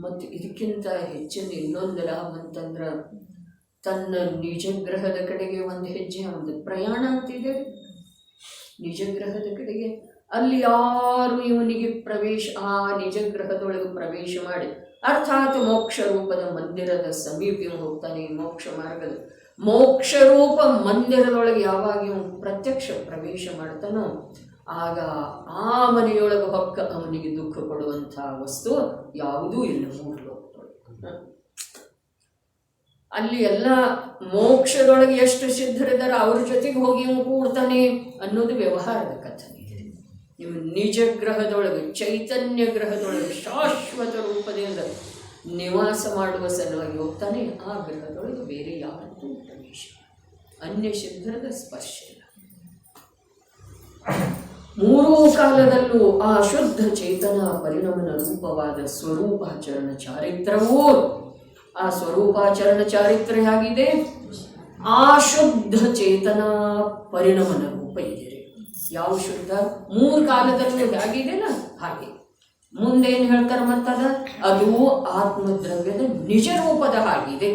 ಮತ್ತು ಇದಕ್ಕಿಂತ ಹೆಚ್ಚಿನ ಇನ್ನೊಂದು ಲಾಭ ಅಂತಂದ್ರ ತನ್ನ ನಿಜ ಗ್ರಹದ ಕಡೆಗೆ ಒಂದು ಹೆಜ್ಜೆ ಒಂದು ಪ್ರಯಾಣ ಅಂತಿದೆ. ನಿಜಗ್ರಹದ ಕಡೆಗೆ. ಅಲ್ಲಿ ಯಾರು ಇವನಿಗೆ ಪ್ರವೇಶ, ಆ ನಿಜಗ್ರಹದೊಳಗೆ ಪ್ರವೇಶ ಮಾಡಿ ಅರ್ಥಾತ್ ಮೋಕ್ಷ ರೂಪದ ಮಂದಿರದ ಸಮೀಪ ಹೋಗ್ತಾನೆ. ಮೋಕ್ಷ ರೂಪ ಮಂದಿರದೊಳಗೆ ಯಾವಾಗ ಇವನು ಪ್ರತ್ಯಕ್ಷ ಪ್ರವೇಶ ಮಾಡ್ತಾನೋ ಆಗ ಆ ಮನೆಯೊಳಗೆ ಹೊಕ್ಕ ಅವನಿಗೆ ದುಃಖ ಕೊಡುವಂಥ ವಸ್ತು ಯಾವುದೂ ಇಲ್ಲ ಮೂರು ಲೋಕದೊಳಗೆ. ಅಲ್ಲಿ ಎಲ್ಲ ಮೋಕ್ಷದೊಳಗೆ ಎಷ್ಟು ಸಿದ್ಧರಿದ್ದಾರೆ ಅವ್ರ ಜೊತೆಗೆ ಹೋಗಿ ಇವು ಕೂಡ್ತಾನೆ ಅನ್ನೋದು ವ್ಯವಹಾರದ ಕಥನೆ. ಇವು ನಿಜ ಗ್ರಹದೊಳಗೆ, ಚೈತನ್ಯ ಗ್ರಹದೊಳಗೆ ಶಾಶ್ವತ ರೂಪದಿಂದ ನಿವಾಸ ಮಾಡುವ ಸಲುವಾಗಿ ಹೋಗ್ತಾನೆ. ಆ ಗ್ರಹದೊಳಗೆ ಬೇರೆ ಯಾವತ್ತೂ ಪ್ರವೇಶ, ಅನ್ಯ ಸಿದ್ಧರದ ಸ್ಪರ್ಶ ಇಲ್ಲ. ಮೂರೂ ಕಾಲದಲ್ಲೂ ಆ ಶುದ್ಧ ಚೇತನ ಪರಿಣಮನ ರೂಪವಾದ ಸ್ವರೂಪಾಚರಣ ಚಾರಿತ್ರವೂ, ಆ ಸ್ವರೂಪಾಚರಣ ಚಾರಿತ್ರ ಹೇಗಿದೆ? ಆ ಶುದ್ಧ ಚೇತನ ಪರಿಣಮನ ರೂಪ ಇದೆ. ಯಾವ ಶುದ್ಧ? ಮೂರು ಕಾಲದಲ್ಲೂ ಹೇಗಿದೆಯಲ್ಲ ಹಾಗೆ. ಮುಂದೇನು ಹೇಳ್ತಾರೆ ಮತ್ತದ? ಅದು ಆತ್ಮದ್ರವ್ಯದ ನಿಜ ರೂಪದ ಹಾಗಿದೆ.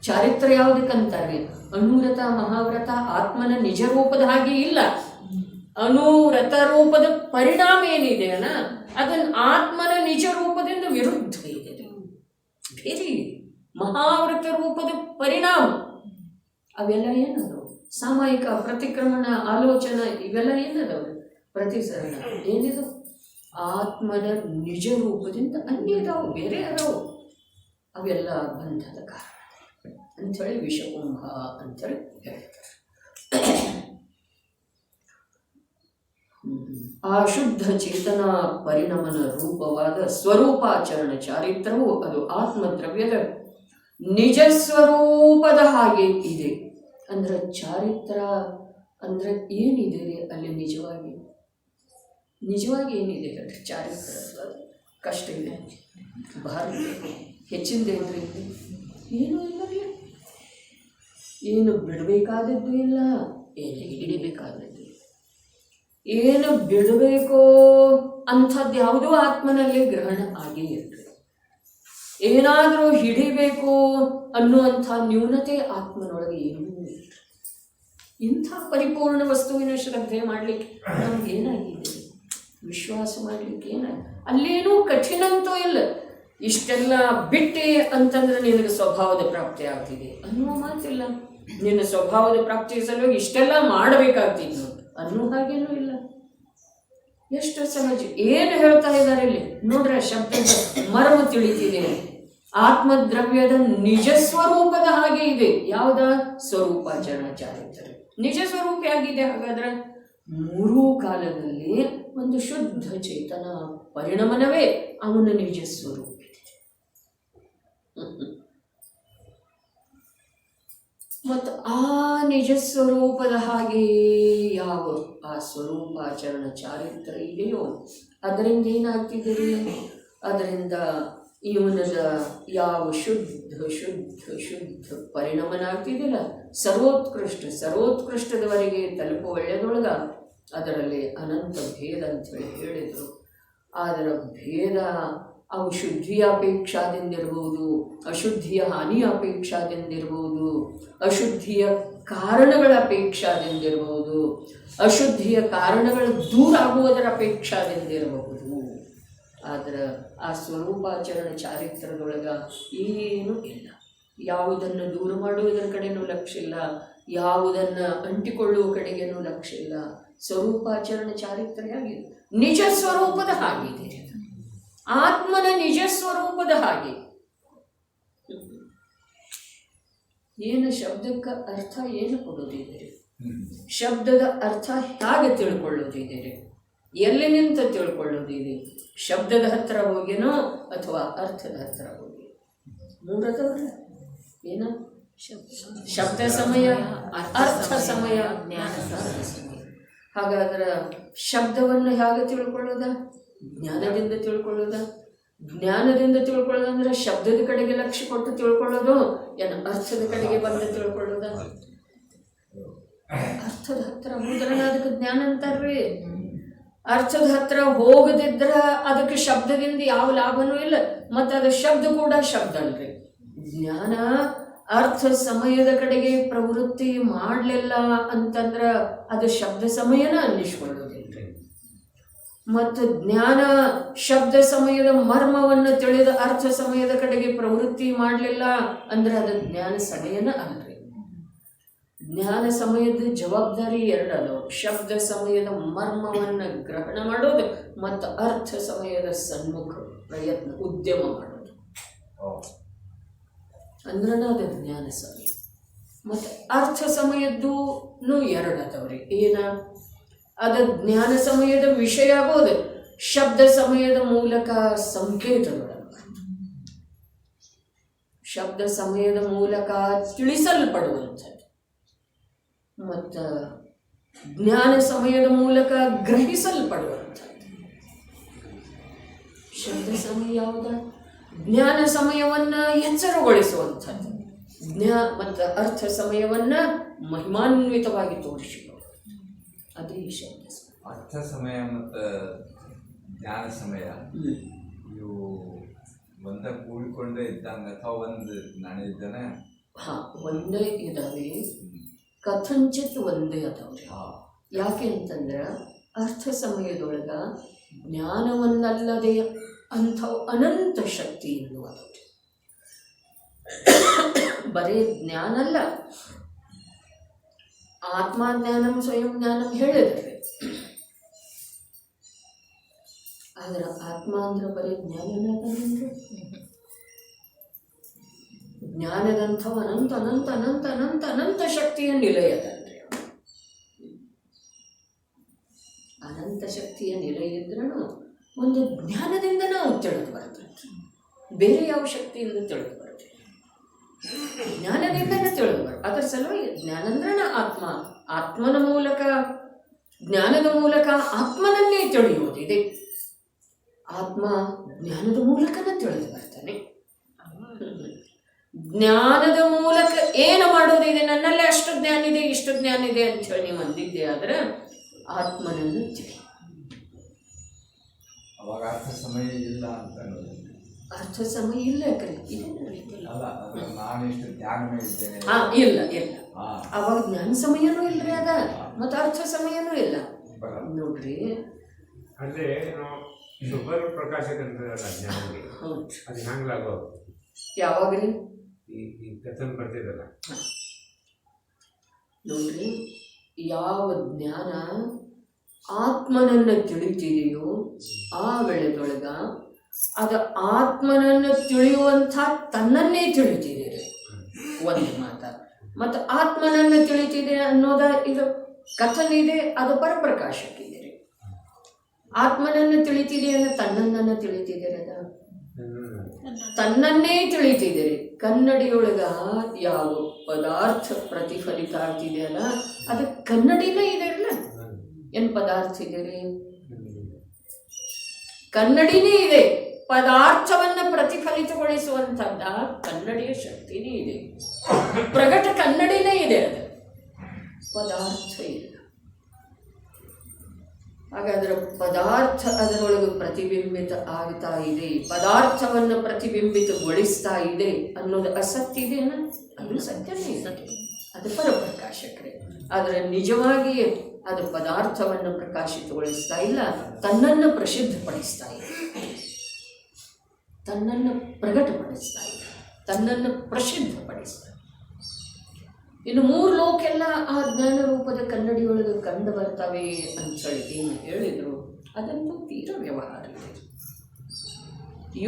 ಚಾರಿತ್ರ ಯಾವುದಕ್ಕಂತಾರೆ? ಅನುವ್ರತ ಮಹಾವ್ರತ ಆತ್ಮನ ನಿಜ ರೂಪದ ಹಾಗೆ ಇಲ್ಲ. ಅನುವ್ರತ ರೂಪದ ಪರಿಣಾಮ ಏನಿದೆಯಲ್ಲ ಅದನ್ನು ಆತ್ಮನ ನಿಜ ರೂಪದಿಂದ ವಿರುದ್ಧ ಇದೆ, ಬೇರೆ ಇದೆ. ಮಹಾವ್ರತ ರೂಪದ ಪರಿಣಾಮ ಅವೆಲ್ಲ ಏನದು? ಸಾಮಾಯಿಕ ಪ್ರತಿಕ್ರಮಣ, ಆಲೋಚನೆ, ಇವೆಲ್ಲ ಏನದವು? ಪ್ರತಿಸರಣ ಏನಿದು? ಆತ್ಮನ ನಿಜ ರೂಪದಿಂದ ಅನ್ಯದವು, ಬೇರೆ ಅದಾವು. ಅವೆಲ್ಲ ಬಂಧದ ಕಾರಣ ಅಂಥೇಳಿ ವಿಷಕುಂಭ ಅಂಥೇಳಿ ಹೇಳ್ತಾರೆ. ಆ ಶುದ್ಧ ಚೇತನ ಪರಿಣಮನ ರೂಪವಾದ ಸ್ವರೂಪಾಚರಣ ಚಾರಿತ್ರವು ಅದು ಆತ್ಮದ್ರವ್ಯದ ನಿಜ ಸ್ವರೂಪದ ಹಾಗೆ ಇದೆ. ಅಂದ್ರೆ ಚಾರಿತ್ರ ಅಂದ್ರೆ ಏನಿದೆ ಅಲ್ಲಿ? ನಿಜವಾಗಿ ಏನಿದೆ ಹೇಳ್ರಿ? ಚಾರಿತ್ರ ಕಷ್ಟ ಇದೆ, ಭಾರ ಹೆಚ್ಚಿಂದೇನ್ರಿ? ಏನೂ ಇಲ್ಲ, ಏನು ಬಿಡಬೇಕಾದದ್ದು ಇಲ್ಲ, ಏನು ಹಿಡಿಬೇಕಾದದ್ದು, ಏನು ಬಿಡಬೇಕೋ ಅಂಥದ್ದು ಯಾವುದೂ ಆತ್ಮನಲ್ಲಿ ಗ್ರಹಣ ಆಗೇ ಇರ್ತದೆ. ಏನಾದರೂ ಹಿಡಿಬೇಕು ಅನ್ನುವಂಥ ನ್ಯೂನತೆ ಆತ್ಮನೊಳಗೆ ಏನೂ ಇಲ್ಲ. ಇಂಥ ಪರಿಪೂರ್ಣ ವಸ್ತುವಿನ ಶ್ರದ್ಧೆ ಮಾಡಲಿಕ್ಕೆ ನಮಗೇನಾಗಿದೆ? ವಿಶ್ವಾಸ ಮಾಡಲಿಕ್ಕೆ ಏನಾಗಿದೆ? ಅಲ್ಲೇನೂ ಕಠಿಣ ಅಂತೂ ಇಲ್ಲ. ಇಷ್ಟೆಲ್ಲ ಬಿಟ್ಟೆ ಅಂತಂದ್ರೆ ನಿನಗೆ ಸ್ವಭಾವದ ಪ್ರಾಪ್ತಿ ಆಗ್ತಿದೆ ಅನ್ನುವ ಮಾತಿಲ್ಲ. ನಿನ್ನ ಸ್ವಭಾವದ ಪ್ರಾಪ್ತಿ ಸಲುವಾಗಿ ಇಷ್ಟೆಲ್ಲ ಮಾಡಬೇಕಾಗ್ತಿತ್ತು ಅನ್ನೋ ಹಾಗೇನೂ ಇಲ್ಲ. ಎಷ್ಟು ಸಹಜ. ಏನು ಹೇಳ್ತಾ ಇದ್ದಾರೆ ಇಲ್ಲಿ ನೋಡ್ರೆ, ಶಬ್ದದ ಮರ್ಮ ತಿಳಿತಿದೆ. ಆತ್ಮದ್ರವ್ಯದ ನಿಜ ಸ್ವರೂಪದ ಹಾಗೆ ಇದೆ. ಯಾವುದ? ಸ್ವರೂಪಾಚರಣ ಚಾರಿತ್ರ ನಿಜ ಸ್ವರೂಪ ಆಗಿದೆ. ಹಾಗಾದ್ರೆ ಮೂರೂ ಕಾಲದಲ್ಲಿ ಒಂದು ಶುದ್ಧ ಚೇತನ ಪರಿಣಮನವೇ ಅವನ ನಿಜ ಸ್ವರೂಪ ಇದೆ. ಮತ್ತು ಆ ನಿಜ ಸ್ವರೂಪದ ಹಾಗೆ ಯಾವ ಆ ಸ್ವರೂಪಾಚರಣ ಚಾರಿತ್ರ ಇದೆಯೋ ಅದರಿಂದ ಏನಾಗ್ತಿದ್ದೀರಿ? ಅದರಿಂದ ಇವನದ ಯಾವ ಶುದ್ಧ ಶುದ್ಧ ಶುದ್ಧ ಪರಿಣಮನ ಆಗ್ತಿದ್ದಿಲ್ಲ, ಸರ್ವೋತ್ಕೃಷ್ಟದವರೆಗೆ ತಲುಪುವ ಒಳ್ಳೆಯದೊಳಗ ಅದರಲ್ಲಿ ಅನಂತ ಭೇದ ಅಂಥೇಳಿ ಹೇಳಿದರು. ಅದರ ಭೇದ ಅವು ಶುದ್ಧಿಯ ಅಪೇಕ್ಷಾದಿಂದಿರ್ಬೋದು, ಅಶುದ್ಧಿಯ ಹಾನಿಯ ಅಪೇಕ್ಷಾದಿಂದಿರ್ಬೋದು, ಅಶುದ್ಧಿಯ ಕಾರಣಗಳ ಅಪೇಕ್ಷಾದಿಂದಿರ್ಬೋದು, ಅಶುದ್ಧಿಯ ಕಾರಣಗಳ ದೂರ ಆಗುವುದರ ಅಪೇಕ್ಷಾದಿಂದಿರಬಹುದು. ಆದರೆ ಆ ಸ್ವರೂಪಾಚರಣ ಚಾರಿತ್ರದೊಳಗ ಏನೂ ಇಲ್ಲ. ಯಾವುದನ್ನು ದೂರ ಮಾಡುವುದರ ಕಡೆನೂ ಲಕ್ಷ್ಯ ಇಲ್ಲ, ಯಾವುದನ್ನು ಅಂಟಿಕೊಳ್ಳುವ ಕಡೆಗೇನೂ ಲಕ್ಷ್ಯ ಇಲ್ಲ. ಸ್ವರೂಪಾಚರಣ ಚಾರಿತ್ರ ಆಗಿದೆ, ನಿಜ ಸ್ವರೂಪದ ಹಾಗಿದೆ. ಆತ್ಮನ ನಿಜ ಸ್ವರೂಪದ ಹಾಗೆ. ಏನು ಶಬ್ದಕ್ಕೆ ಅರ್ಥ ಏನು ಕೊಡೋದಿದ್ದೀರಿ? ಶಬ್ದದ ಅರ್ಥ ಹೇಗೆ ತಿಳ್ಕೊಳ್ಳೋದಿದ್ದೀರಿ? ಎಲ್ಲಿ ನಿಂತ ತಿಳ್ಕೊಳ್ಳೋದಿದೆ? ಶಬ್ದದ ಹತ್ತಿರ ಹೋಗಿನೋ ಅಥವಾ ಅರ್ಥದ ಹತ್ತಿರ ಹೋಗಿ? ಮೂರದವರ ಏನ? ಶಬ್ದ ಸಮಯ, ಅರ್ಥ ಸಮಯ, ಜ್ಞಾನ ಸಮಯ. ಹಾಗಾದ್ರೆ ಶಬ್ದವನ್ನು ಹೇಗೆ ತಿಳ್ಕೊಳ್ಳೋದ? ಜ್ಞಾನದಿಂದ ತಿಳ್ಕೊಳ್ಳೋದ? ಜ್ಞಾನದಿಂದ ತಿಳ್ಕೊಳ್ಳೋದಂದ್ರೆ ಶಬ್ದದ ಕಡೆಗೆ ಲಕ್ಷ್ಯ ಕೊಟ್ಟು ತಿಳ್ಕೊಳ್ಳೋದು, ಏನು ಅರ್ಥದ ಕಡೆಗೆ ಬಂದು ತಿಳ್ಕೊಳ್ಳೋದ? ಅರ್ಥದ ಹತ್ತಿರ ಹೋದ್ರೆ ಅದಕ್ಕೆ ಜ್ಞಾನ ಅಂತಾರ್ರಿ. ಅರ್ಥದ ಹತ್ರ ಹೋಗದಿದ್ರ ಅದಕ್ಕೆ ಶಬ್ದದಿಂದ ಯಾವ ಲಾಭನೂ ಇಲ್ಲ, ಮತ್ತು ಅದು ಶಬ್ದ ಕೂಡ ಶಬ್ದ ಅಲ್ರಿ. ಜ್ಞಾನ ಅರ್ಥ ಸಮಯದ ಕಡೆಗೆ ಪ್ರವೃತ್ತಿ ಮಾಡಲಿಲ್ಲ ಅಂತಂದ್ರೆ ಅದು ಶಬ್ದ ಸಮಯನ ಅನ್ನಿಸ್ಕೊಳ್ಳೋದಿಲ್ಲ. ಮತ್ತು ಜ್ಞಾನ ಶಬ್ದ ಸಮಯದ ಮರ್ಮವನ್ನು ತಿಳಿದ ಅರ್ಥ ಸಮಯದ ಕಡೆಗೆ ಪ್ರವೃತ್ತಿ ಮಾಡಲಿಲ್ಲ ಅಂದ್ರೆ ಅದು ಜ್ಞಾನ ಸಮಯನ ಅಲ್ರಿ. ಜ್ಞಾನ ಸಮಯದ ಜವಾಬ್ದಾರಿ ಎರಡದು, ಶಬ್ದ ಸಮಯದ ಮರ್ಮವನ್ನು ಗ್ರಹಣ ಮಾಡೋದು ಮತ್ತು ಅರ್ಥ ಸಮಯದ ಸನ್ಮುಖ ಪ್ರಯತ್ನ ಉದ್ಯಮ ಮಾಡೋದು ಅಂದ್ರೆ ಅದು ಜ್ಞಾನ ಸಮಯ. ಮತ್ತು ಅರ್ಥ ಸಮಯದ್ದು ಎರಡದವ್ರಿ. ಏನ ಅದು ಜ್ಞಾನ ಸಮಯದ ವಿಷಯ ಆಗೋದು ಶಬ್ದ ಸಮಯದ ಮೂಲಕ ಸಂಕೇತಗಳು, ಶಬ್ದ ಸಮಯದ ಮೂಲಕ ತಿಳಿಸಲ್ಪಡುವಂಥದ್ದು, ಮತ್ತು ಜ್ಞಾನ ಸಮಯದ ಮೂಲಕ ಗ್ರಹಿಸಲ್ಪಡುವಂಥದ್ದು. ಶಬ್ದ ಸಮಯ ಯಾವುದು? ಜ್ಞಾನ ಸಮಯವನ್ನು ಎಚ್ಚರಗೊಳಿಸುವಂಥದ್ದು, ಮತ್ತು ಅರ್ಥ ಸಮಯವನ್ನು ಮಹಿಮಾನ್ವಿತವಾಗಿ ತೋರಿಸಿಕೊಳ್ಳುವುದು. ಅದೇ ಈ ಶಬ್ದ ಸಮಯ. ಅರ್ಥ ಸಮಯ ಮತ್ತು ಜ್ಞಾನ ಸಮಯ ಇವು ಒಂದ ಕೂಡಿಕೊಂಡೇ ಇದ್ದಂಗೆ ಅಥವಾ ಒಂದು ನಾಣಿದ್ದಾನೆ? ಒಂದೇ ಇದಾವೆ, ಕಥಂಚಿತ್ ಒಂದೇ ಅದಾವ್ರಿ. ಯಾಕೆ ಅಂತಂದ್ರೆ ಅರ್ಥ ಸಮಯದೊಳಗ ಜ್ಞಾನವನ್ನಲ್ಲದೆ ಅಂಥ ಅನಂತ ಶಕ್ತಿ ಎನ್ನುವ ಬರೀ ಜ್ಞಾನ ಅಲ್ಲ, ಆತ್ಮಜ್ಞಾನಂ ಸ್ವಯಂ ಜ್ಞಾನಂ ಹೇಳಿದ್ರೆ. ಆದ್ರೆ ಆತ್ಮ ಅಂದ್ರೆ ಬರೀ ಜ್ಞಾನನೇ ಅದನ್ರಿ. ಜ್ಞಾನದಂಥವು ಅನಂತ ಅನಂತ ಅನಂತ ಅನಂತ ಅನಂತ ಶಕ್ತಿಯ ನಿಲಯದಲ್ರಿ. ಅನಂತ ಶಕ್ತಿಯ ನಿಲಯ ಇದ್ರೂ ಒಂದು ಜ್ಞಾನದಿಂದ ನಾವು ತಿಳಿದು ಬರ್ತದೆ, ಬೇರೆ ಯಾವ ಶಕ್ತಿಯಿಂದ ತಿಳಿದು ಬರ್ತದೆ, ಜ್ಞಾನದಿಂದನೇ ತಿಳಿದು ಬರ್ತದೆ. ಅದರ ಸಲುವಾಗಿ ಜ್ಞಾನ ಅಂದ್ರೆ ಆತ್ಮ, ಆತ್ಮನ ಮೂಲಕ ಜ್ಞಾನದ ಮೂಲಕ ಆತ್ಮನನ್ನೇ ತಿಳಿಯುವುದಿದೆ. ಆತ್ಮ ಜ್ಞಾನದ ಮೂಲಕನೇ ತಿಳಿದು ಬರ್ತಾನೆ. ಜ್ಞಾನದ ಮೂಲಕ ಏನು ಮಾಡೋದಿದೆ, ನನ್ನಲ್ಲೇ ಅಷ್ಟು ಜ್ಞಾನ ಇದೆ ಇಷ್ಟು ಜ್ಞಾನ ಇದೆ ಅಂತ ಹೇಳಿ ನೀವು ಅಂದಿದ್ದೆ ಆದ್ರೆ ಆತ್ಮನನ್ನು ತಿಳಿ. ಅವಾಗ ಅರ್ಥ ಸಮಯ ಇಲ್ಲ ಅಂತ ಅರ್ಥ ಸಮಯ ಇಲ್ಲ ಯಾಕಂದ್ರೆ ಅಲ್ಲ, ನಾನು ಎಷ್ಟು ಜ್ಞಾನವೇ ಇದ್ದೇನೆ ಇಲ್ಲ ಇಲ್ಲ, ಅವಾಗ ಜ್ಞಾನ ಸಮಯನೂ ಇಲ್ರಿ ಅದ, ಮತ್ತು ಅರ್ಥ ಸಮಯನೂ ಇಲ್ಲ ನೋಡ್ರಿ. ಅಂದ್ರೆ ಸುಬರ್ ಪ್ರಕಾಶಕಂತಾರಲ್ಲ ಜ್ಞಾನಿಗೆ, ಅದು ಹಂಗ್ಲಾಗೋ ಯಾವಾಗ್ರಿ ಈ ಕಥನ್ ಬರ್ತಿದಲ್ಲ ನೋಡ್ರಿ, ಯಾವ ಜ್ಞಾನ ಆತ್ಮನನ್ನು ತಿಳಿತಿದೆಯೋ ಆ ವೇಳೆದೊಳಗ ಅದು ಆತ್ಮನನ್ನು ತಿಳಿಯುವಂಥ ತನ್ನನ್ನೇ ತಿಳಿತಿದೆ ಒಂದು ಮಾತ. ಮತ್ತು ಆತ್ಮನನ್ನು ತಿಳಿತಿದೆ ಅನ್ನೋದ ಇದು ಕಥನ್ ಇದೆ, ಅದು ಪರಪ್ರಕಾಶಕ್ಕಿದೆ. ಆತ್ಮನನ್ನು ತಿಳಿತಿದೆ ತನ್ನನ್ನು ತಿಳಿತಿದ್ದೀರ, ತನ್ನನ್ನೇ ತಿಳಿತಿದ್ದೀರಿ. ಕನ್ನಡಿಯೊಳಗ ಯಾವ ಪದಾರ್ಥ ಪ್ರತಿಫಲಿತ ಆಗ್ತಿದೆಯಲ್ಲ ಅದು ಕನ್ನಡಿನೇ ಇದೆ ಅಲ್ಲ, ಏನು ಪದಾರ್ಥ ಇದೆರಿ? ಕನ್ನಡಿನೇ ಇದೆ. ಪದಾರ್ಥವನ್ನ ಪ್ರತಿಫಲಿತಗೊಳಿಸುವಂಥದ್ದ ಕನ್ನಡಿಯ ಶಕ್ತಿನೇ ಇದೆ. ಪ್ರಗಟ ಕನ್ನಡಿನೇ ಇದೆ, ಅದು ಪದಾರ್ಥ ಇಲ್ಲ. ಹಾಗಾದ್ರೆ ಪದಾರ್ಥ ಅದರೊಳಗೆ ಪ್ರತಿಬಿಂಬಿತ ಆಗ್ತಾ ಇದೆ, ಪದಾರ್ಥವನ್ನು ಪ್ರತಿಬಿಂಬಿತಗೊಳಿಸ್ತಾ ಇದೆ ಅನ್ನೋದು ಅಸತ್ಯ ಇದೆ, ಅದು ಸತ್ಯನೇ ಇದೆ, ಅದು ಪರಪ್ರಕಾಶಕ್ರೆ. ಆದರೆ ನಿಜವಾಗಿ ಅದು ಪದಾರ್ಥವನ್ನು ಪ್ರಕಾಶಿತಗೊಳಿಸ್ತಾ ಇಲ್ಲ, ತನ್ನನ್ನು ಪ್ರಸಿದ್ಧಪಡಿಸ್ತಾ ಇದೆ, ತನ್ನನ್ನು ಪ್ರಕಟಪಡಿಸ್ತಾ ಇದೆ, ತನ್ನನ್ನು ಪ್ರಸಿದ್ಧಪಡಿಸ್ತಾ. ಇನ್ನು ಮೂರು ಲೋಕೆಲ್ಲ ಆ ಜ್ಞಾನ ರೂಪದ ಕನ್ನಡಿಯೊಳಗೆ ಕಂಡು ಬರ್ತವೆ ಅಂಥೇಳಿ ಏನು ಹೇಳಿದ್ರು ಅದಂತೂ ತೀರ ವ್ಯವಹಾರ ಇದೆ.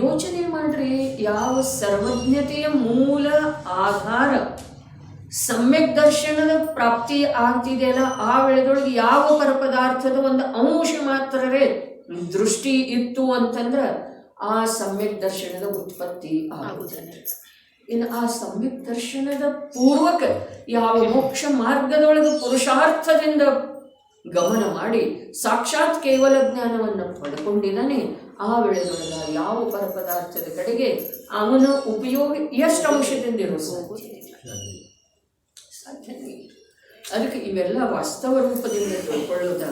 ಯೋಚನೆ ಮಾಡ್ರಿ, ಯಾವ ಸರ್ವಜ್ಞತೆಯ ಮೂಲ ಆಧಾರ ಸಮ್ಯಕ್ ದರ್ಶನದ ಪ್ರಾಪ್ತಿ ಆಗ್ತಿದೆಯಲ್ಲ ಆ ವೇಳೆದೊಳಗೆ ಯಾವ ಪರಪದಾರ್ಥದ ಒಂದು ಅಂಶ ಮಾತ್ರವೇ ದೃಷ್ಟಿ ಇತ್ತು ಅಂತಂದ್ರೆ ಆ ಸಮ್ಯಕ್ ದರ್ಶನದ ಉತ್ಪತ್ತಿ ಆಗುತ್ತದೆ. ಇನ್ನು ಆ ಸಮ್ಯಕ್ ದರ್ಶನದ ಪೂರ್ವಕ ಯಾವ ಮೋಕ್ಷ ಮಾರ್ಗದೊಳಗೆ ಪುರುಷಾರ್ಥದಿಂದ ಗಮನ ಮಾಡಿ ಸಾಕ್ಷಾತ್ ಕೇವಲ ಜ್ಞಾನವನ್ನು ಪಡ್ಕೊಂಡಿದ್ದಾನೆ ಆ ವೇಳೆದೊಳಗ ಯಾವ ಪರಪದಾರ್ಥದ ಕಡೆಗೆ ಅವನ ಉಪಯೋಗ ಎಷ್ಟು ಅಂಶದಿಂದ ಇರೋ ಸಾಧ್ಯನೇ ಇಲ್ಲ. ಅದಕ್ಕೆ ಇವೆಲ್ಲ ವಾಸ್ತವ ರೂಪದಿಂದ ತಿಳ್ಕೊಳ್ಳೋದ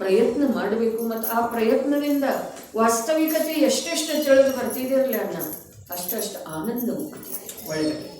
ಪ್ರಯತ್ನ ಮಾಡಬೇಕು. ಮತ್ತು ಆ ಪ್ರಯತ್ನದಿಂದ ವಾಸ್ತವಿಕತೆ ಎಷ್ಟೆಷ್ಟು ತಿಳಿದು ಬರ್ತಿದಿರಲ್ಲ ಅನ್ನ ಅಷ್ಟಷ್ಟು ಆನಂದ ಮುಕ್ತಿದೆ ಒಳಗಡೆ.